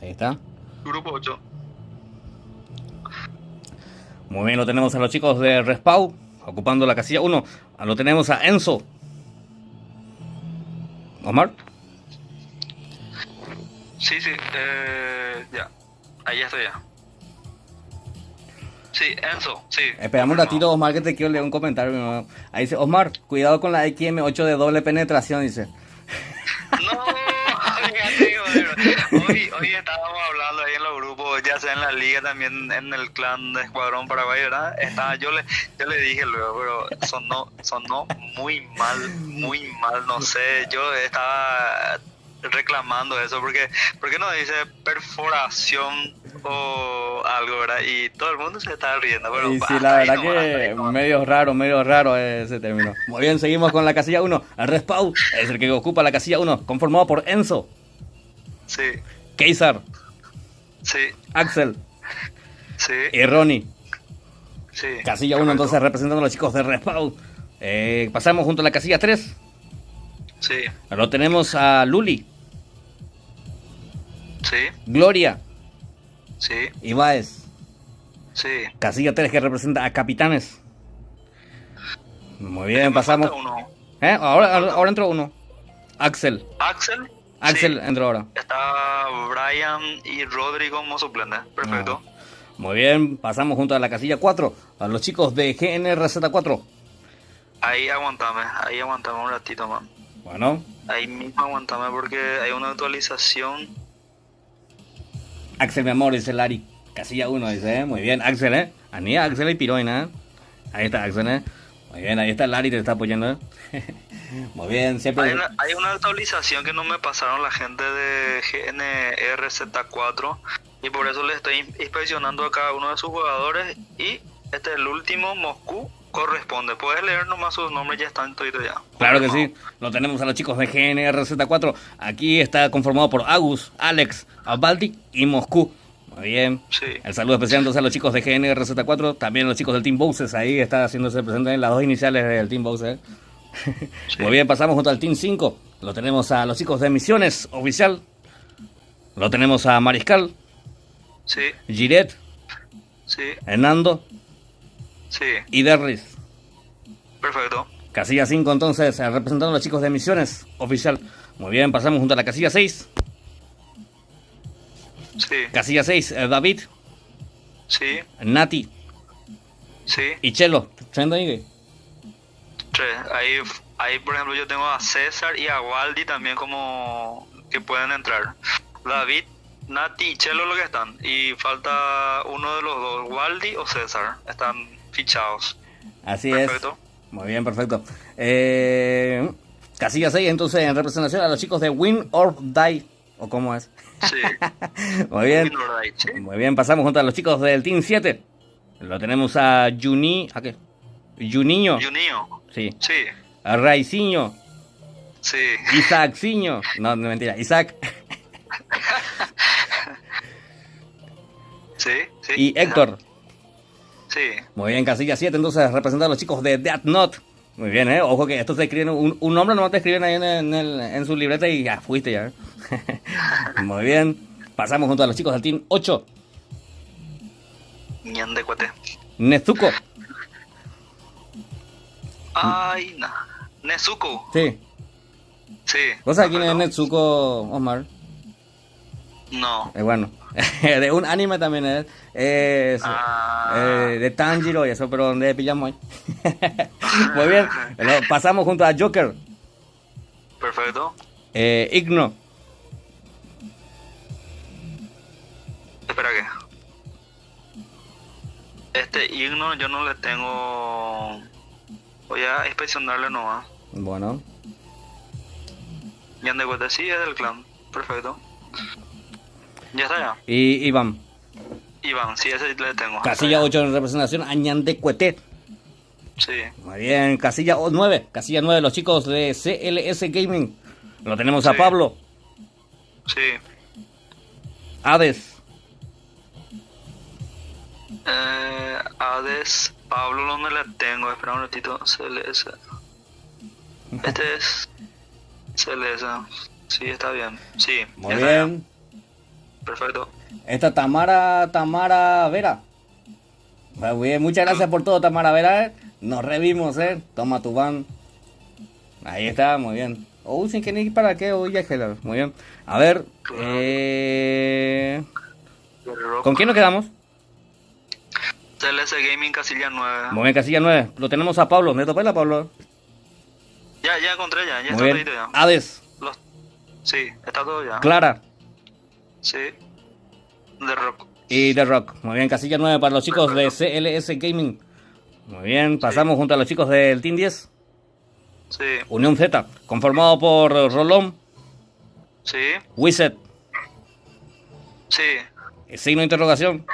Ahí está. Grupo 8. Muy bien, lo tenemos a los chicos de Respawn, ocupando la casilla 1. Lo tenemos a Enzo. Omar. Sí, ya. Ahí ya estoy ya. Sí, Enzo, sí. Esperamos un ratito, Osmar, que te quiero leer un comentario. Mi hermano. Ahí dice, Osmar, cuidado con la XM8 de doble penetración, dice. No, fíjate, hoy estábamos hablando ahí en los grupos, ya sea en la liga, también en el clan de Escuadrón Paraguay, ¿verdad? Yo le dije luego, pero sonó muy mal, no sé, yo estaba reclamando eso, ¿por qué no dice perforación o algo, verdad? Y todo el mundo se estaba riendo, pero y sí, la verdad que medio raro ese término. Muy bien, seguimos con la casilla 1. El Respawn es el que ocupa la casilla 1, conformado por Enzo. Sí. Keisar. Sí. Axel. Sí. Y Ronnie. Sí. Casilla 1, entonces representando a los chicos de Respawn. Pasamos junto a la casilla 3. Sí. Lo tenemos a Luli. Sí. Gloria. Sí. Y Baez. Sí. Casilla 3 que representa a Capitanes. Muy bien, pasamos. Uno. Ahora entró uno. Axel. Axel sí. Entró ahora. Está Brian y Rodrigo como suplente. Perfecto. Muy bien, pasamos junto a la casilla 4. A los chicos de GNRZ4. Ahí aguantame un ratito más. Bueno. Ahí mismo aguantame porque hay una actualización. Axel, mi amor, dice Lari. Casilla 1, dice, muy bien, Axel, Anía, Axel y Piroina. Ahí está Axel, Muy bien, ahí está Lari, te está apoyando, Muy bien, siempre. Hay una actualización que no me pasaron la gente de GNRZ4 y por eso le estoy inspeccionando a cada uno de sus jugadores y el último, Moscú, corresponde. Puedes leer nomás sus nombres, ya están todos ya. Claro que sí, lo tenemos a los chicos de GNRZ4. Aquí está conformado por Agus, Alex, Baltic y Moscú. Muy bien. Sí. El saludo especial entonces a los chicos de GNRZ4, también a los chicos del Team Bowser, ahí está haciéndose presente en las dos iniciales del Team Bowser. Sí. Muy bien, pasamos junto al Team 5. Lo tenemos a los chicos de Misiones Oficial. Lo tenemos a Mariscal. Sí. Giret. Sí. Hernando. Sí. Y Derris. Perfecto. Casilla 5 entonces, representando a los chicos de Misiones Oficial. Muy bien, pasamos junto a la casilla 6. Sí. Casilla 6, David. Sí. Nati. Sí. Y Chelo. ¿Trendo ahí? Ahí, por ejemplo, yo tengo a César y a Waldi también como que pueden entrar. David, Nati y Chelo lo que están. Y falta uno de los dos, Waldi o César. Están fichados. Así perfecto. Es. Muy bien, perfecto. Casilla 6, entonces, en representación a los chicos de Win or Die. ¿O cómo es? Sí. Muy bien. Win or Die, sí. Muy bien, pasamos junto a los chicos del Team 7. Lo tenemos a Juni... ¿A qué? Juninho. Sí. Sí. A Raicinho. Sí. Isaaccinho. No, mentira. Isaac. Sí. Y Héctor. Sí. Muy bien, casilla 7, entonces representando a los chicos de Death Note. Muy bien, ojo que estos te escriben un nombre, nomás te escriben ahí en su libreta y ya fuiste ya. Muy bien, pasamos junto a los chicos del Team 8. Ñande cuate. Nezuko. Ay, no. Nezuko. Sí. Sí. ¿Vos sabés quién es Nezuko, Osmar? No. Bueno, De un anime también es de Tanjiro y eso, pero ¿dónde pillamos ahí? Muy bien, pasamos junto a Joker. Perfecto. Igno. Espera que. Este Igno yo no le tengo. Voy a inspeccionarle nomás. Bueno. Yandecuete sí es del clan. Perfecto. Ya está ya. Y Iván. Iván, sí, ese le tengo. Casilla 8 en representación, Añandecuete. Sí. Muy bien, casilla 9. Casilla 9, los chicos de CLS Gaming. Lo tenemos a Sí. Pablo. Sí. Hades. Hades, Pablo, ¿dónde le tengo? Espera un ratito. CLS. Este es CLS. Sí, está bien. Sí. Muy ya está bien. ya. Perfecto. Esta Tamara Vera. Muy bien, muchas gracias por todo, Tamara Vera. Nos revimos, Toma tu van. Ahí está, muy bien. Sin que ni para qué, ya que muy bien. A ver, ¿con quién nos quedamos? CLS Gaming Casilla 9. Muy bien, casilla 9. Lo tenemos a Pablo. ¿Me topé la Pablo? Ya encontré ya Muy está bien. todito ya. Hades, Sí, está todo ya. Clara Sí. De Rock. y The Rock. Muy bien, casilla 9 para los chicos de CLS Gaming. Muy bien, pasamos junto a los chicos del Team 10. Sí. Unión Z, conformado por Rolón, Sí. Wizard, Sí. signo de interrogación.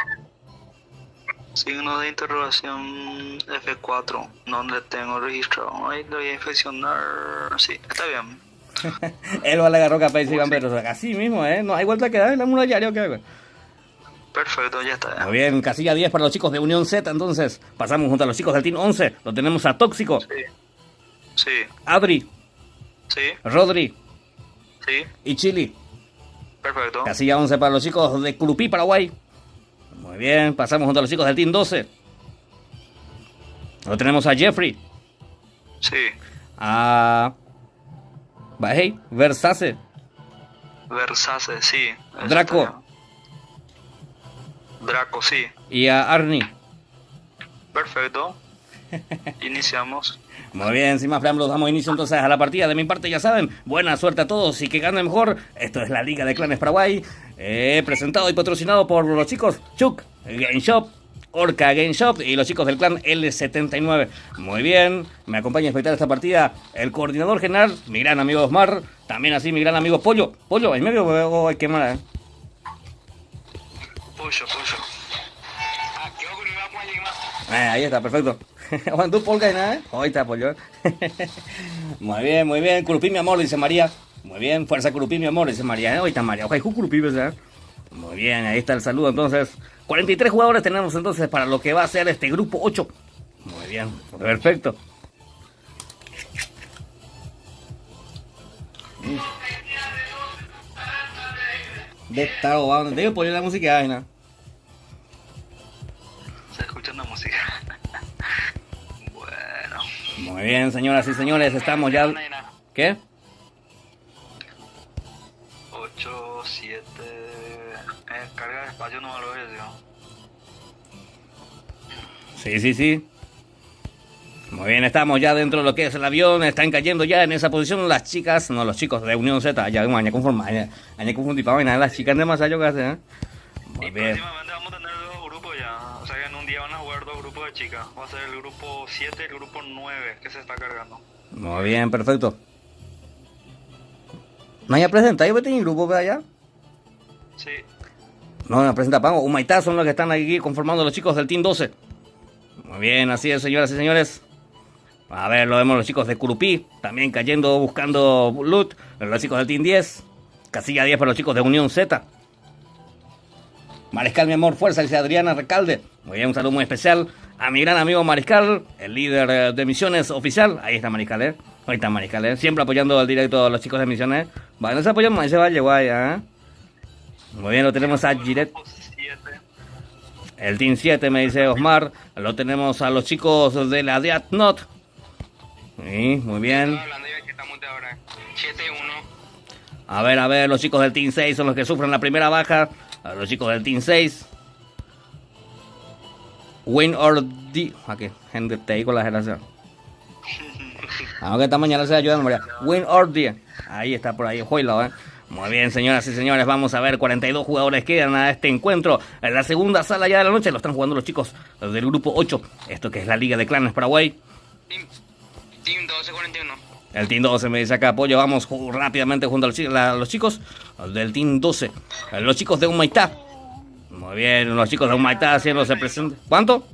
Signo de interrogación F4. No le tengo registrado. Ahí lo voy a inspeccionar. Sí, está bien. Él va a agarró capaz y Iván, pero así mismo, no hay vuelta que dar en la muralla, ¿qué? Perfecto, ya está. Muy bien, casilla 10 para los chicos de Unión Z, entonces pasamos junto a los chicos del Team 11. Lo tenemos a Tóxico, Sí. Sí. Adri, Sí. Rodri Sí. y Chili. Perfecto. Casilla 11 para los chicos de Curupí, Paraguay. Muy bien, pasamos junto a los chicos del Team 12. Lo tenemos a Jeffrey, Sí. a Bajei, Versace, Versace, sí. Eso Draco. está bien. Draco, sí. y a Arnie. Perfecto. Iniciamos. Muy bien, sin más preámbulos, damos inicio entonces a la partida. De mi parte, ya saben, buena suerte a todos y que ganen mejor. Esto es la Liga de Clanes Paraguay, presentado y patrocinado por los chicos Chuk Game Shop, Orca Game Shop y los chicos del clan L79. Muy bien, me acompaña a espectar esta partida el coordinador general, mi gran amigo Osmar, también así mi gran amigo Pollo. Pollo, en medio voy a quemar, Puyo. ahí está, perfecto. Juan, ¿tú polka y nada? Ahí está, Pollo. Muy bien, Curupí, mi amor, dice María. Muy bien, fuerza Curupí, mi amor, dice María. Ahí está María, ojalá, Curupí, ¿verdad? Muy bien, ahí está el saludo, entonces. 43 jugadores tenemos entonces para lo que va a ser este grupo 8. Muy bien, perfecto. De estar jugando, tengo que poner la música ahí, ¿no? Se escucha una música. Bueno. Muy bien, señoras y señores, estamos ya. ¿Qué? 8, 7. Carga de espacio no me lo veo, Sí. Muy bien, estamos ya dentro de lo que es el avión, están cayendo ya en esa posición las chicas, no, los chicos de Unión Z, ya vamos a confundir para nada, las chicas de Masayo que hacen, Muy Y bien. próximamente vamos a tener 2 grupos ya. O sea que en un día van a jugar 2 grupos de chicas. Va a ser el grupo 7 y el grupo 9 que se está cargando. Muy bien, perfecto. ¿No hay presentado? ¿Yo tengo grupo para allá? Sí. No, la presenta Pango. Humaitá son los que están aquí conformando los chicos del Team 12. Muy bien, así es, señoras y señores. A ver, lo vemos los chicos de Curupí, también cayendo, buscando loot. Los chicos del Team 10. Casilla 10 para los chicos de Unión Z. Mariscal, mi amor, fuerza, dice Adriana Recalde. Muy bien, un saludo muy especial a mi gran amigo Mariscal, el líder de misiones oficial. Ahí está Mariscal, Ahí está Mariscal, Siempre apoyando al directo a los chicos de misiones. Vale, no se apoyan más, se va a llevar ya, Muy bien, lo tenemos a Giret. Grupo 7. El Team 7, me dice Osmar. Lo tenemos a los chicos de la Death Note. Sí, muy bien. Hablando yo que estamos ahora 7-1. A ver, los chicos del Team 6 son los que sufren la primera baja. a los chicos del Team 6. Win or D. Aquí, gente, te digo la generación. Aunque esta mañana se ayudan, María. Win or D. Ahí está por ahí, juego, Muy bien, señoras y señores, vamos a ver, 42 jugadores quedan a este encuentro. En la segunda sala ya de la noche lo están jugando los chicos del grupo 8. Esto que es la Liga de Clanes Paraguay. Team 1241. El Team 12 me dice acá, Pollo, vamos rápidamente junto a los chicos del Team 12. Los chicos de Humaitá. Muy bien, los chicos de Humaitá haciéndose presentes. ¿Cuánto?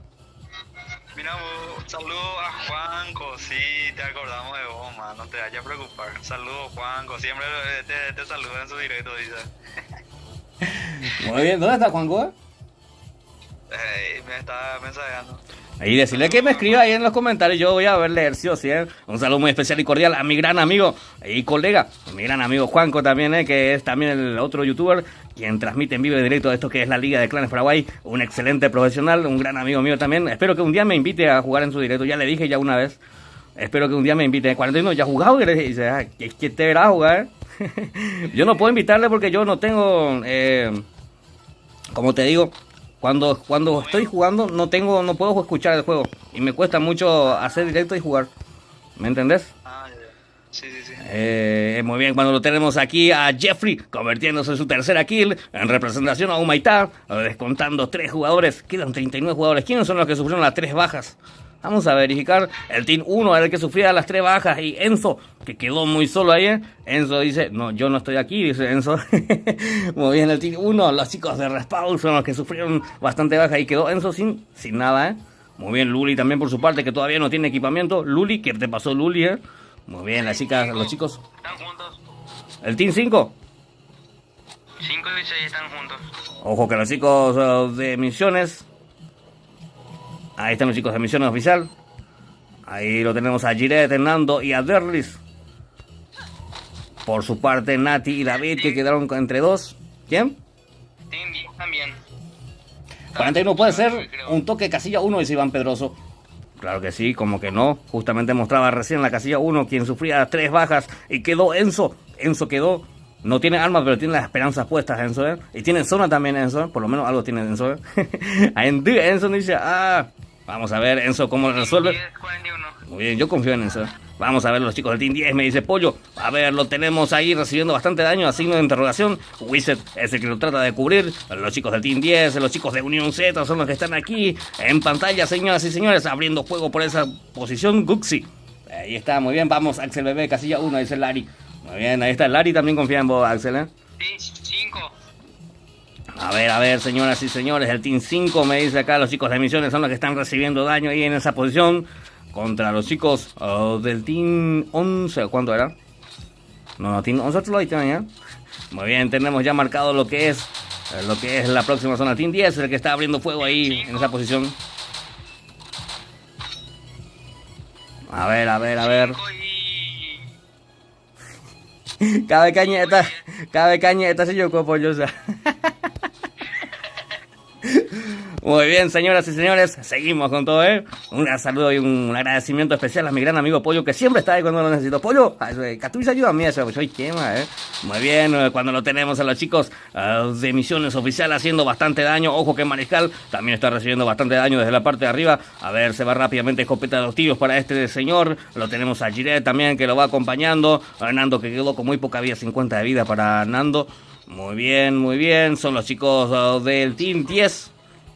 Mira, saludo a Juanco, sí, te acordamos de vos, man, no te vayas a preocupar. Saludos, Juanco, siempre te saluda en su directo, dice. Muy bien, ¿dónde está Juanco? Me está mensajeando. Y decirle que me escriba ahí en los comentarios, yo voy a ver leer sí o sí. Un saludo muy especial y cordial a mi gran amigo y colega, mi gran amigo Juanco también, que es también el otro youtuber, quien transmite en vivo y directo esto que es la Liga de Clanes Paraguay, un excelente profesional, un gran amigo mío también. Espero que un día me invite a jugar en su directo, ya le dije ya una vez. Espero que un día me invite. 41 ya ha jugado y le dice, ¿qué te verá jugar? Yo no puedo invitarle porque yo no tengo, como te digo, cuando estoy jugando no puedo escuchar el juego y me cuesta mucho hacer directo y jugar. ¿Me entendés? Ah, ya. Sí. Muy bien, cuando lo tenemos aquí a Jeffrey convirtiéndose en su tercera kill en representación a Humaitá, descontando 3 jugadores, quedan 39 jugadores. ¿Quiénes son los que sufrieron las 3 bajas? Vamos a verificar. El Team 1 era el que sufría las 3 bajas y Enzo, que quedó muy solo ahí. Enzo dice, no, yo no estoy aquí, dice Enzo. Muy bien, el Team 1, los chicos de Respawn son los que sufrieron bastante baja y quedó Enzo sin nada, Muy bien, Luli también por su parte, que todavía no tiene equipamiento. Luli, ¿qué te pasó, Luli, Muy bien, las chicas, los chicos. ¿Están juntos? El Team 5. 5 y 6 están juntos. Ojo que los chicos de Misiones. Ahí están los chicos de Misiones Oficial. Ahí lo tenemos a Jiret, Hernando y a Derlis. Por su parte, Nati y David, que quedaron entre 2. ¿Quién? Team 10 también. 41 puede ser un toque casilla 1, dice Iván Pedroso. Claro que sí, como que no. Justamente mostraba recién la casilla 1, quien sufría 3 bajas y quedó Enzo. Enzo quedó. No tiene armas, pero tiene las esperanzas puestas, Enzo, Y tiene zona también, Enzo. Por lo menos algo tiene Enzo, Enzo dice, vamos a ver, Enzo, cómo lo resuelve. 10, 41. Muy bien, yo confío en Enzo. Vamos a ver los chicos del Team 10, me dice Pollo. A ver, lo tenemos ahí recibiendo bastante daño, a signo de interrogación. Wizard es el que lo trata de cubrir. Los chicos del Team 10, los chicos de Unión Z son los que están aquí en pantalla, señoras y señores, abriendo juego por esa posición. Guxi. Ahí está, muy bien. Vamos, Axel Bebé, casilla 1, dice Lari. Muy bien, ahí está. Lari también confía en vos, Axel, Sí, 5. A ver, señoras y señores, el Team 5 me dice acá, los chicos de Misiones son los que están recibiendo daño ahí en esa posición. Contra los chicos del Team 11, ¿cuánto era? No, Team 11 otro lo ya. Muy bien, tenemos ya marcado lo que es la próxima zona. Team 10, el que está abriendo fuego ahí en esa posición. A ver. Cada cañeta se yo pollosa. Muy bien, señoras y señores, seguimos con todo, Un saludo y un agradecimiento especial a mi gran amigo Pollo, que siempre está ahí cuando lo necesito. Pollo, Catuiz ayuda a mí, eso, soy quema, Muy bien, cuando lo tenemos a los chicos de Misiones Oficial haciendo bastante daño. Ojo que Mariscal también está recibiendo bastante daño desde la parte de arriba. A ver, se va rápidamente escopeta de los tiros para este señor. Lo tenemos a Jiret también, que lo va acompañando. A Nando, que quedó con muy poca vida, 50 de vida para Nando. Muy bien, son los chicos del Team 10.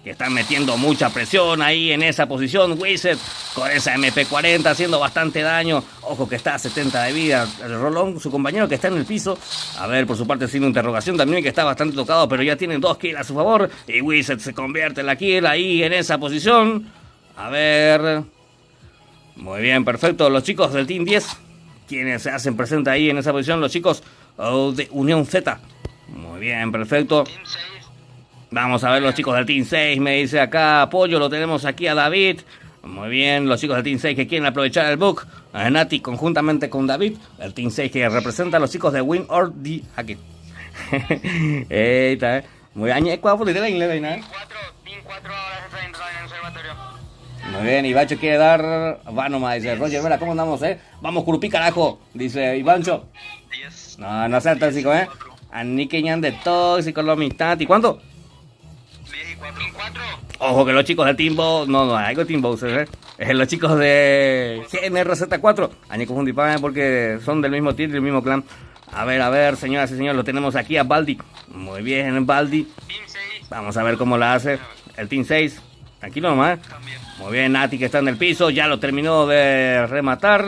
Que están metiendo mucha presión ahí en esa posición. Wizard con esa MP40 haciendo bastante daño. Ojo que está a 70 de vida. El Rolón, su compañero que está en el piso. A ver, por su parte haciendo interrogación también, que está bastante tocado, pero ya tienen 2 kills a su favor. Y Wizard se convierte en la kill ahí en esa posición. A ver. Muy bien, perfecto. Los chicos del Team 10, quienes se hacen presente ahí en esa posición. Los chicos de Unión Z. Muy bien, perfecto. Team 6. Vamos a ver los chicos del Team 6, me dice acá Apoyo, lo tenemos aquí a David. Muy bien, los chicos del Team 6 que quieren aprovechar el bug. A Nati conjuntamente con David, el Team 6 que representa a los chicos de Win or D. Aquí. Eita, muy bien, ¿cuál fue la inglés? Team 4 ahora se está entrando en el observatorio. Muy bien, Ivancho quiere dar. Va nomás, dice Roger, mira, ¿cómo andamos, Vamos, Curupí, carajo, dice Ivancho. 10. No sea tóxico, a Nicky Ñan de Tóxico, los Mistati. ¿Cuánto? 10 y 4. Ojo que los chicos del Team Bowser, no, algo Team Bowser, los chicos de GNRZ4, a Nico Fundipan porque son del mismo team, del mismo clan. A ver, señoras y señores, lo tenemos aquí a Baldi. Muy bien, Baldi. Team 6. Vamos a ver cómo la hace el Team 6. Tranquilo nomás. También. Muy bien, Nati que está en el piso, ya lo terminó de rematar,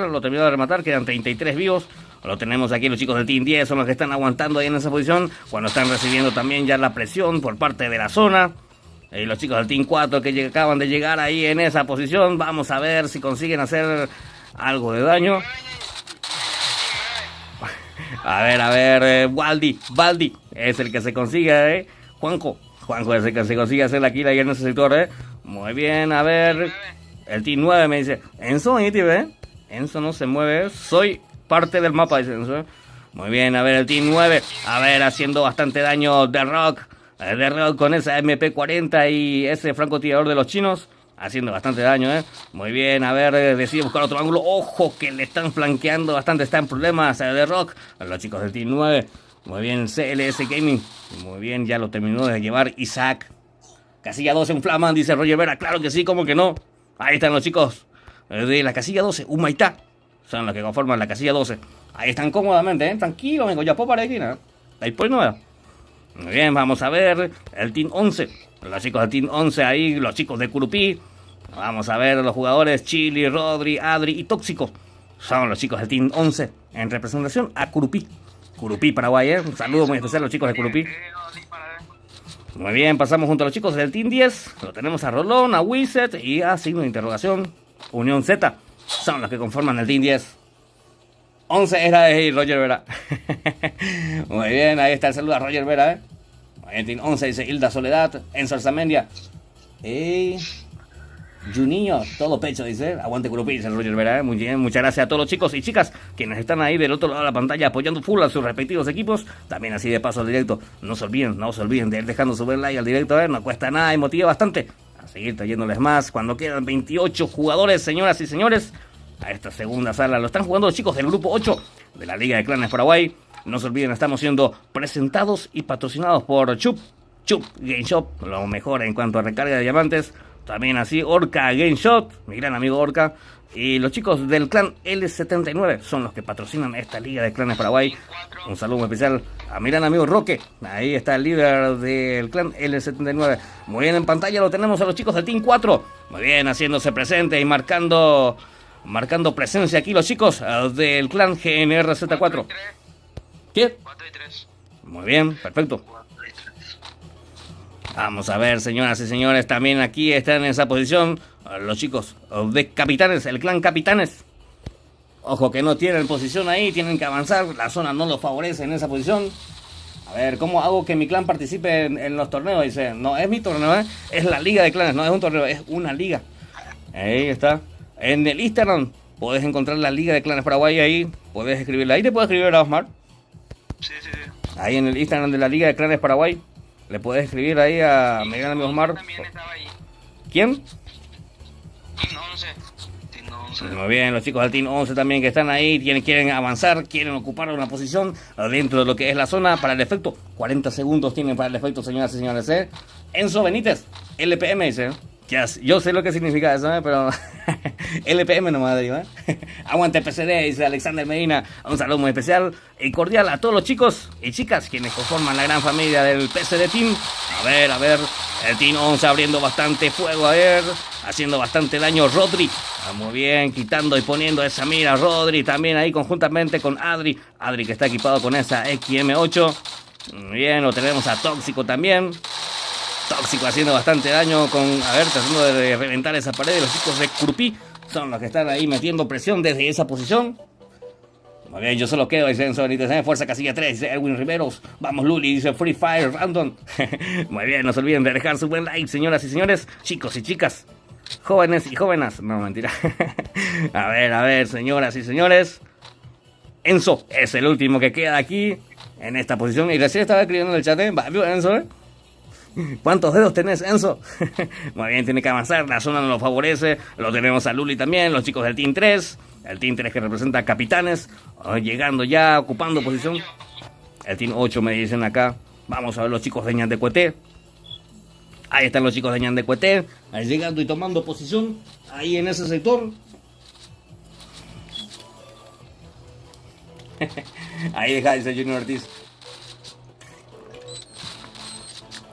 quedan 33 vivos. Lo tenemos aquí, los chicos del Team 10 son los que están aguantando ahí en esa posición, cuando están recibiendo también ya la presión por parte de la zona. Y los chicos del Team 4 que acaban de llegar ahí en esa posición, vamos a ver si consiguen hacer algo de daño. A ver, Baldi es el que se consigue, Juanjo es el que se consigue hacer la kill ahí en ese sector, Muy bien, a ver, el Team 9 me dice, Enzo, Enzo no se mueve, soy parte del mapa, dice Enzo, Muy bien, a ver, el Team 9, a ver, haciendo bastante daño The Rock con esa MP40 y ese francotirador de los chinos, haciendo bastante daño, Muy bien, a ver, decide buscar otro ángulo. Ojo que le están flanqueando bastante, está en problemas The Rock, los chicos del Team 9. Muy bien, CLS Gaming. Muy bien, ya lo terminó de llevar Isaac. Casilla 12 en Flaman, dice Roger Vera. Claro que sí, como que no. Ahí están los chicos de la casilla 12, Humaitá. Son los que conforman la casilla 12. Ahí están cómodamente, tranquilo, vengo ya para aquí, ¿no? Ahí pues no. Muy bien, vamos a ver el Team 11. Los chicos del Team 11 ahí, los chicos de Curupí. Vamos a ver los jugadores Chili, Rodri, Adri y Tóxico. Son los chicos del Team 11 en representación a Curupí. Curupí, Paraguay, Un saludo muy especial a los chicos de Curupí. Muy bien, pasamos junto a los chicos del Team 10. Lo tenemos a Rolón, a Wizard y a signo de interrogación. Unión Z. Son los que conforman el Team 10. 11 era de Roger Vera. Muy bien, ahí está el saludo a Roger Vera, El Team 11 dice Hilda Soledad, Enzo Arzamendia. Juninho, todo pecho, dice. Aguante Curupí, dice Roger Vera, Muy bien, muchas gracias a todos los chicos y chicas quienes están ahí del otro lado de la pantalla apoyando full a sus respectivos equipos. También así de paso al directo. No se olviden de ir dejando su buen like al directo, No cuesta nada y motiva bastante a seguir trayéndoles más. Cuando quedan 28 jugadores, señoras y señores, a esta segunda sala lo están jugando los chicos del grupo 8 de la Liga de Clanes Paraguay. No se olviden, estamos siendo presentados y patrocinados por Chup Game Shop, lo mejor en cuanto a recarga de diamantes. También así Orca Game Shop, mi gran amigo Orca. Y los chicos del clan L79 son los que patrocinan esta Liga de Clanes Paraguay. Un saludo muy especial a mi gran amigo Roque. Ahí está el líder del clan L79. Muy bien, en pantalla lo tenemos a los chicos del Team 4. Muy bien, haciéndose presente y marcando presencia aquí los chicos del clan GNRZ4. ¿Qué? 4 y 3. Muy bien, perfecto. Vamos a ver, señoras y señores, también aquí están en esa posición los chicos de Capitanes, el clan Capitanes. Ojo que no tienen posición ahí, tienen que avanzar, la zona no los favorece en esa posición. A ver, ¿cómo hago que mi clan participe en los torneos? Dice, no, es mi torneo, es la Liga de Clanes, no es un torneo, es una liga. Ahí está. En el Instagram podés encontrar la Liga de Clanes Paraguay, ahí podés escribirla. Ahí te puedes escribir a Osmar. Sí. Ahí en el Instagram de la Liga de Clanes Paraguay. Le podés escribir ahí a mi gran amigo Osmar. También estaba ahí. ¿Quién? Team 11. Muy bien, los chicos del Team 11 también que están ahí, quieren avanzar, quieren ocupar una posición dentro de lo que es la zona para el efecto. 40 segundos tienen para el efecto, señoras y señores, Enzo Benítez, LPM dice, yo sé lo que significa eso, pero LPM nomás digo, Aguante PCD, dice Alexander Medina. Un saludo muy especial y cordial a todos los chicos y chicas quienes conforman la gran familia del PCD Team. A ver, el Team 11 abriendo bastante fuego, haciendo bastante daño Rodri. Muy bien, quitando y poniendo esa mira Rodri, también ahí conjuntamente con Adri que está equipado con esa XM8. Muy bien, lo tenemos a Tóxico también. Tóxico haciendo bastante daño tratando de reventar esa pared. Los chicos de Curupí son los que están ahí metiendo presión desde esa posición. Muy bien, yo solo quedo, dice Enzo Benítez, Fuerza Casilla 3, dice Erwin Riveros. Vamos Luli, dice Free Fire Random. Muy bien, no se olviden de dejar su buen like, señoras y señores, chicos y chicas, jóvenes y jóvenes. No, mentira. A ver, señoras y señores, Enzo es el último que queda aquí en esta posición. Y recién estaba escribiendo en el chat, ¿vivo Enzo? ¿Cuántos dedos tenés, Enzo? Muy bien, tiene que avanzar, la zona no lo favorece. Lo tenemos a Luli también, los chicos del Team 3. El Team 3 que representa a Capitanes, llegando ya, ocupando posición. El Team 8 me dicen acá. Vamos a ver los chicos de Ñandecueté. Ahí están los chicos de Ñandecueté. Ahí llegando y tomando posición. Ahí en ese sector. Ahí deja ese Junior Ortiz.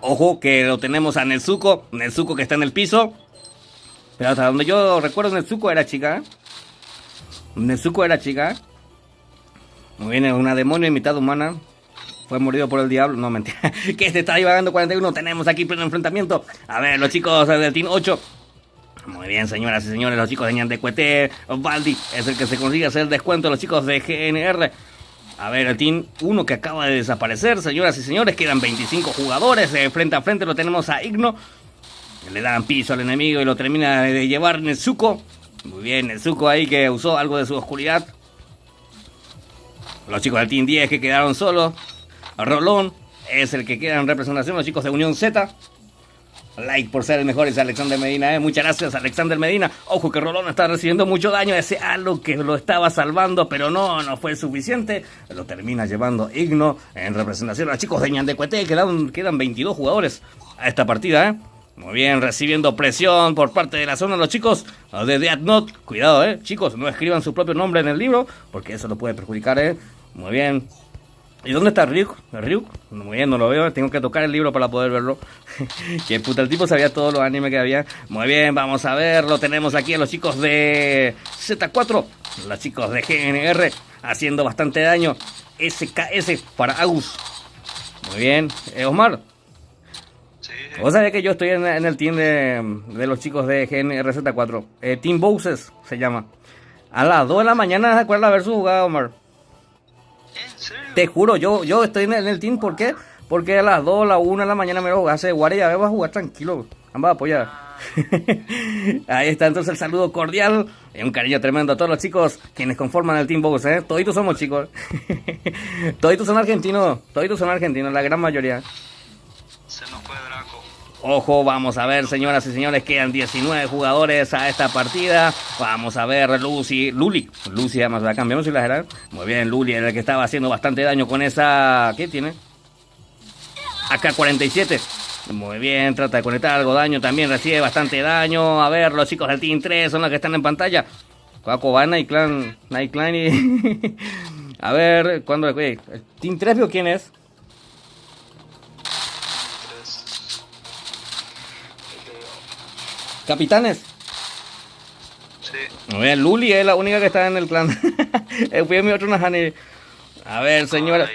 Ojo que lo tenemos a Nezuko. Nezuko que está en el piso. Pero hasta donde yo recuerdo, Nezuko era chica. Nezuko era chica. Muy bien, es una demonio y mitad humana. Fue mordido por el diablo. No, mentira. Que este está divagando 41. Tenemos aquí pleno enfrentamiento. A ver, los chicos del Team 8. Muy bien, señoras y señores. Los chicos de Ñandecueté. Baldi es el que se consigue hacer el descuento. Los chicos de GNR. A ver, el Team 1 que acaba de desaparecer. Señoras y señores, quedan 25 jugadores. Frente a frente lo tenemos a Igno. Le dan piso al enemigo y lo termina de llevar Nezuko. Muy bien, Nezuko ahí que usó algo de su oscuridad. Los chicos del Team 10 que quedaron solos. Rolón es el que queda en representación. Los chicos de Unión Z. Like por ser el mejor es Alexander Medina. Muchas gracias, Alexander Medina. Ojo que Rolón está recibiendo mucho daño. Ese halo que lo estaba salvando, pero no fue suficiente. Lo termina llevando Igno en representación. Los chicos de Ñandecueté quedan 22 jugadores a esta partida, Muy bien, recibiendo presión por parte de la zona los chicos de Death Note. Cuidado, chicos, no escriban su propio nombre en el libro, porque eso lo puede perjudicar, Muy bien. ¿Y dónde está Ryuk? ¿Ryuk? Muy bien, no lo veo, tengo que tocar el libro para poder verlo. Que puta, el tipo sabía todos los animes que había. Muy bien, vamos a verlo. Tenemos aquí a los chicos de Z4, los chicos de GNR, haciendo bastante daño. SKS para Agus. Muy bien, Osmar. Vos sabés que yo estoy en el team de los chicos de GNR Z4. Team Bowses se llama. A las 2 de la mañana se acuerda ver su jugada, Omar. ¿En serio? Te juro, yo estoy en el team, ¿por qué? Porque a las 2, la 1 de la mañana me voy a jugar, se guardia, ya vas a jugar tranquilo, ambas apoyadas. Ahí está entonces el saludo cordial y un cariño tremendo a todos los chicos quienes conforman el Team Bogus, Toditos somos chicos. Toditos son argentinos, la gran mayoría. Se nos fue Draco. Ojo, vamos a ver, señoras y señores, quedan 19 jugadores a esta partida. Vamos a ver, Luli, además la cambiamos y la general. Muy bien, Luli era el que estaba haciendo bastante daño con esa... ¿Qué tiene? AK-47. Muy bien, trata de conectar algo daño, también recibe bastante daño. A ver, los chicos del Team 3 son los que están en pantalla. Cuaco, va Night Clan y... A ver, ¿cuándo? ¿El Team 3 vio quién es? Capitanes. Sí. Muy bien, Luli es la única que está en el clan. Fui a mi otro Nahani. A ver, señora.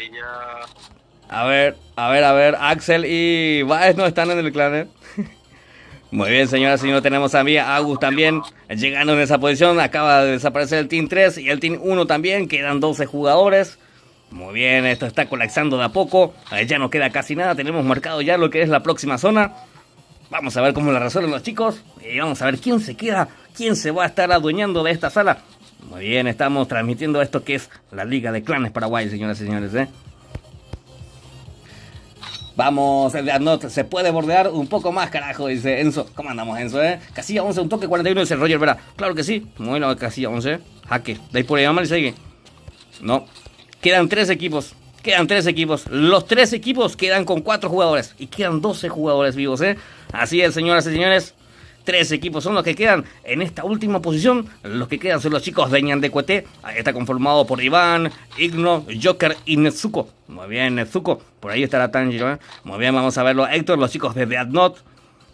A ver, Axel y Baez no están en el clan, Muy bien, señoras y señores, tenemos a mí, a Agus también, llegando en esa posición. Acaba de desaparecer el Team 3 y el Team 1 también. Quedan 12 jugadores. Muy bien, esto está colapsando de a poco. Ya no queda casi nada, tenemos marcado ya lo que es la próxima zona. Vamos a ver cómo la resuelven los chicos. Y vamos a ver quién se queda, quién se va a estar adueñando de esta sala. Muy bien, estamos transmitiendo esto que es la Liga de Clanes Paraguay, señoras y señores, Vamos, el Death Note se puede bordear un poco más, carajo, dice Enzo. ¿Cómo andamos, Enzo, Casilla 11, un toque 41, dice Roger Vera. Claro que sí. Bueno, casilla 11. Jaque. De ahí por ahí mal y sigue. No. Quedan 3 equipos. Los 3 equipos quedan con 4 jugadores. Y quedan 12 jugadores vivos, Así es, señoras y señores. 3 equipos son los que quedan en esta última posición. Los que quedan son los chicos de Ñandecueté. Ahí está conformado por Iván, Igno, Joker y Nezuko. Muy bien, Nezuko. Por ahí estará Tanjiro, Muy bien, vamos a verlo. Héctor, los chicos de Death Note.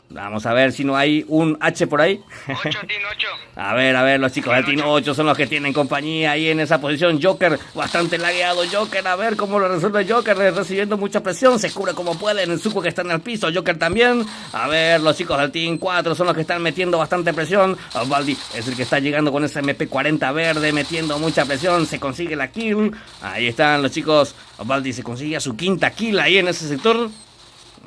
Vamos a ver si no hay un H por ahí. 8, Team 8. A ver, los chicos del Team 8 son los que tienen compañía ahí en esa posición. Joker, bastante lagueado Joker. A ver cómo lo resuelve Joker, recibiendo mucha presión. Se cubre como puede. Nezuko que está en el piso. Joker también. A ver, los chicos del Team 4 son los que están metiendo bastante presión. Baldi es el que está llegando con ese MP40 verde, metiendo mucha presión. Se consigue la kill. Ahí están los chicos. Baldi se consigue su 5ª kill ahí en ese sector.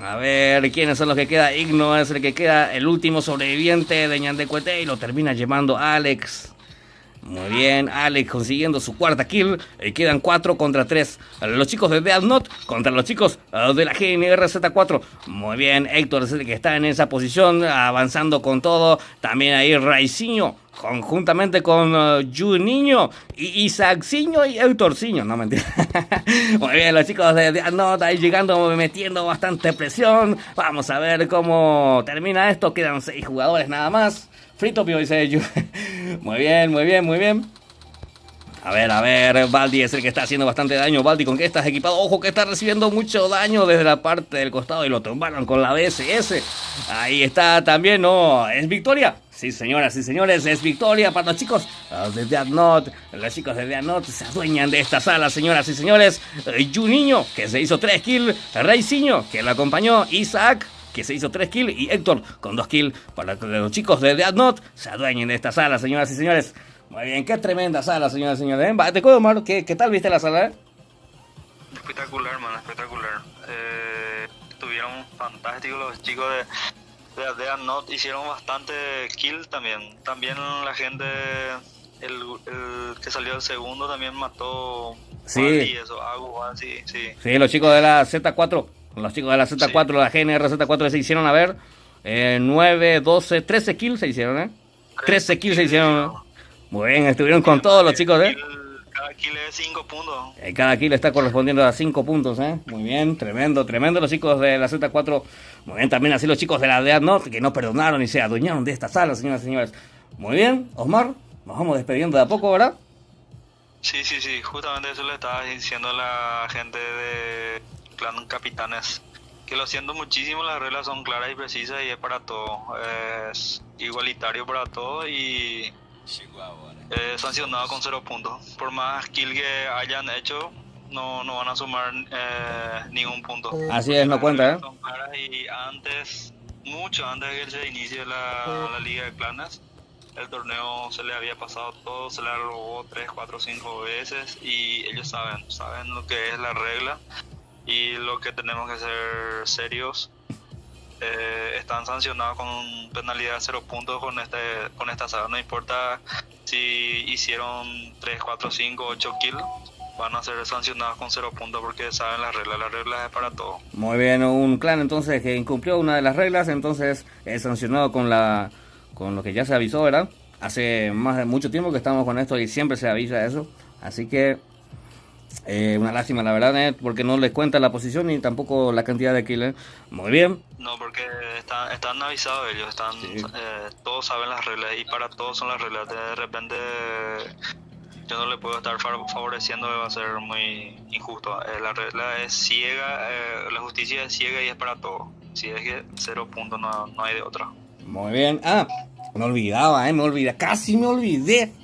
A ver, ¿quiénes son los que queda? Igno es el que queda, el último sobreviviente de Ñandecueté y lo termina llevando Alex. Muy bien, Alex consiguiendo su cuarta kill. Quedan 4 contra 3. Los chicos de Death Note contra los chicos de la GNRZ4. Muy bien, Héctor es el que está en esa posición, avanzando con todo. También ahí Raicinho, conjuntamente con Juninho y Isaaccinho y Héctorcinho. No, mentira. Muy bien, los chicos de Death Note ahí llegando, metiendo bastante presión. Vamos a ver cómo termina esto. Quedan 6 jugadores nada más. Fritopio dice yo. Muy bien, muy bien, muy bien. A ver, Baldi es el que está haciendo bastante daño. Baldi, ¿con qué estás equipado? Ojo que está recibiendo mucho daño desde la parte del costado y lo tumbaron con la BSS. Ahí está también, ¿no? ¿Es victoria? Sí, señoras y señores, es victoria para los chicos de Death Note. Los chicos de Death Note se adueñan de esta sala, señoras y señores. Juninho, que se hizo 3 kills. Raicinho, que lo acompañó. Isaac, que se hizo 3 kills, y Héctor con 2 kills, para que los chicos de Death Note se adueñen de esta sala, señoras y señores. Muy bien, qué tremenda sala, señoras y señores. Te cuento, Omar, ¿qué tal viste la sala? Espectacular, man, espectacular. Estuvieron fantásticos los chicos de Death Note, hicieron bastante kill también. También la gente, el que salió el segundo también mató. Sí. Y eso, sí. Sí, los chicos de la Z4. Los chicos de la Z4, sí. La GNR-Z4 se hicieron, a ver, 9, 12, 13 kills se hicieron, ¿eh? 13 kills se hicieron. Muy bien, estuvieron con todos los chicos, ¿eh? Cada kill es 5 puntos. Cada kill está correspondiendo a 5 puntos, ¿eh? Muy bien, tremendo los chicos de la Z4. Muy bien, también así los chicos de la Death Note, que no perdonaron y se adueñaron de esta sala, señoras y señores. Muy bien, Osmar, nos vamos despidiendo de a poco, ¿verdad? Sí, justamente eso le estaba diciendo a la gente de Clan Capitanes, que lo siento muchísimo, las reglas son claras y precisas y es para todo, es igualitario para todo y sancionado con 0 puntos. Por más kill que hayan hecho, no van a sumar ningún punto. Así es, no cuenta, ¿eh? Son claras y mucho antes de que se inicie la Liga de Clanes, el torneo se le había pasado todo, se le robó 3, 4, 5 veces y ellos saben lo que es la regla y lo que tenemos que ser serios. Están sancionados con penalidad de 0 puntos con esta saga. No importa si hicieron 3, 4, 5, 8 kills, van a ser sancionados con 0 puntos porque saben las reglas es para todo. Muy bien, un clan entonces que incumplió una de las reglas, entonces es sancionado con lo que ya se avisó, ¿verdad? Hace mucho tiempo que estamos con esto y siempre se avisa eso, así que una lástima la verdad, porque no les cuenta la posición ni tampoco la cantidad de kills. Muy bien. No, porque están avisados ellos, sí. Todos saben las reglas y para todos son las reglas. De repente yo no le puedo estar favoreciendo, va a ser muy injusto. La regla es ciega, la justicia es ciega y es para todos. Si es que 0 puntos no hay de otra. Muy bien. Me olvidaba, casi me olvidé.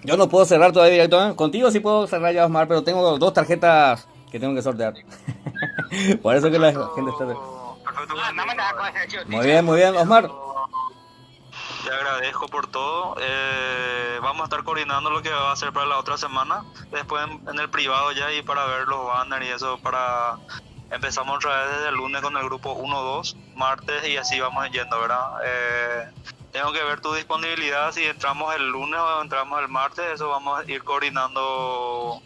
Yo no puedo cerrar todavía directo, ¿eh? Contigo sí puedo cerrar ya, Osmar, pero tengo 2 tarjetas que tengo que sortear. Por eso que la gente está... Muy bien, Osmar. Te agradezco por todo. Vamos a estar coordinando lo que va a hacer para la otra semana. Después en el privado ya y para ver los banners y eso empezamos otra vez desde el lunes con el grupo 1-2, martes y así vamos yendo, ¿verdad? Tengo que ver tu disponibilidad, si entramos el lunes o entramos el martes, eso vamos a ir coordinando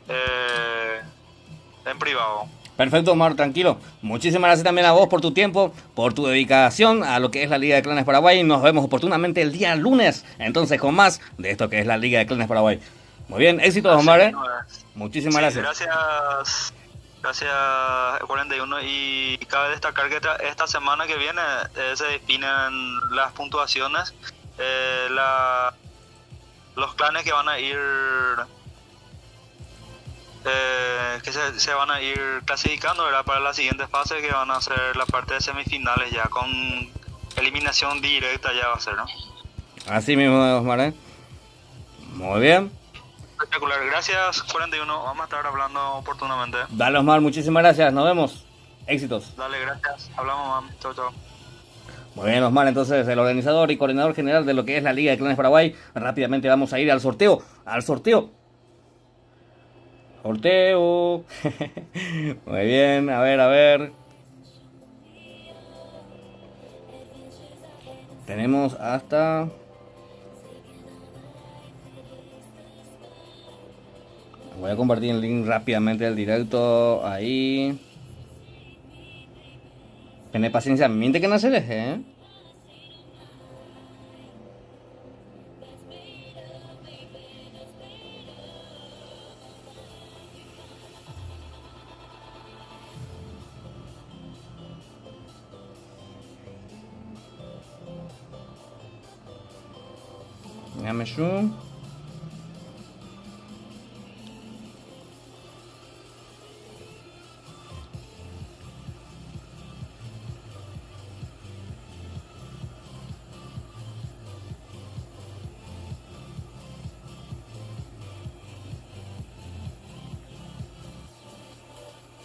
en privado. Perfecto, Omar, tranquilo. Muchísimas gracias también a vos por tu tiempo, por tu dedicación a lo que es la Liga de Clanes Paraguay. Nos vemos oportunamente el día lunes, entonces con más de esto que es la Liga de Clanes Paraguay. Muy bien, éxitos, Omar, ¿eh? Muchísimas gracias. Gracias 41 y cabe destacar que esta semana que viene se definen las puntuaciones, los clanes que van a ir se van a ir clasificando, ¿verdad? Para la siguiente fase, que van a ser la parte de semifinales ya con eliminación directa, ya va a ser, ¿no? Así mismo, Osmar, ¿eh? Muy bien. Espectacular, gracias 41, vamos a estar hablando oportunamente. Dale, Osmar, muchísimas gracias, nos vemos, éxitos. Dale, gracias, hablamos, man. Chau. Muy bien, Osmar, entonces el organizador y coordinador general de lo que es la Liga de Clanes Paraguay. Rápidamente vamos a ir al sorteo. Muy bien, a ver. Tenemos hasta... Voy a compartir el link rápidamente del directo ahí. Tened paciencia, miente que no se deje, ¿eh? Déjame zoom.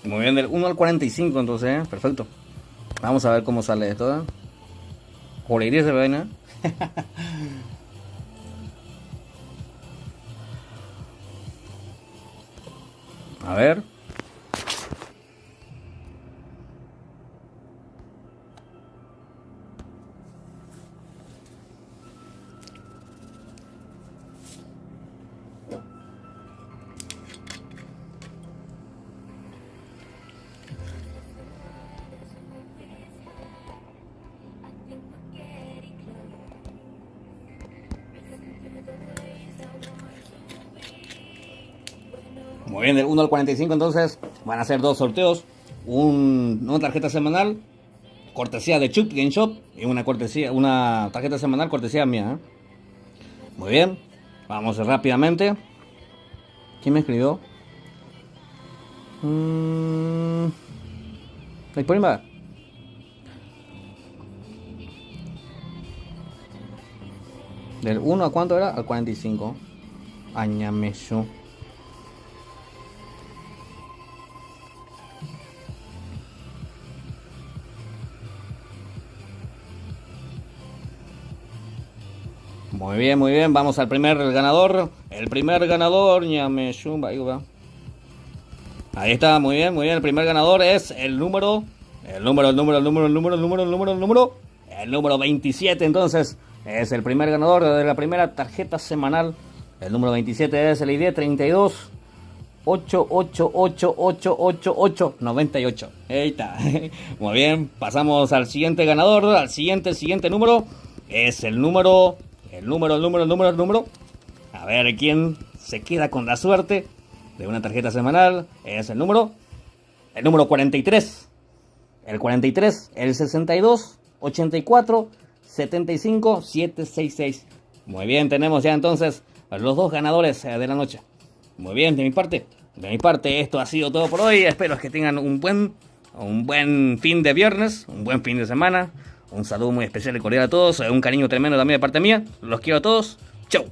Muy bien, del 1 al 45 entonces, ¿eh? Perfecto. Vamos a ver cómo sale esto, ¿eh? Jolería se vaina. A ver. Muy bien, del 1 al 45 entonces van a ser dos sorteos. Una tarjeta semanal, cortesía de Chup Game Shop, y una tarjeta semanal cortesía mía, ¿eh? Muy bien, vamos rápidamente. ¿Quién me escribió? ¿Hay por ahí? Del 1 a cuánto era? Al 45. Añamesu. Muy bien, muy bien. Vamos al primer ganador. El primer ganador, Ñamesu. Ahí está, muy bien, muy bien. El primer ganador es el número 27. Entonces, es el primer ganador de la primera tarjeta semanal. El número 27 es el ID 32 8888898. Ahí está. Muy bien, pasamos al siguiente ganador. Al siguiente número. Es el número. A ver quién se queda con la suerte de una tarjeta semanal. Es el número 43. El 43, el 62 84 75 766. Muy bien, tenemos ya entonces los dos ganadores de la noche. Muy bien, de mi parte esto ha sido todo por hoy. Espero que tengan un buen fin de viernes, un buen fin de semana. Un saludo muy especial y cordial a todos, un cariño tremendo también de parte mía. Los quiero a todos. Chau.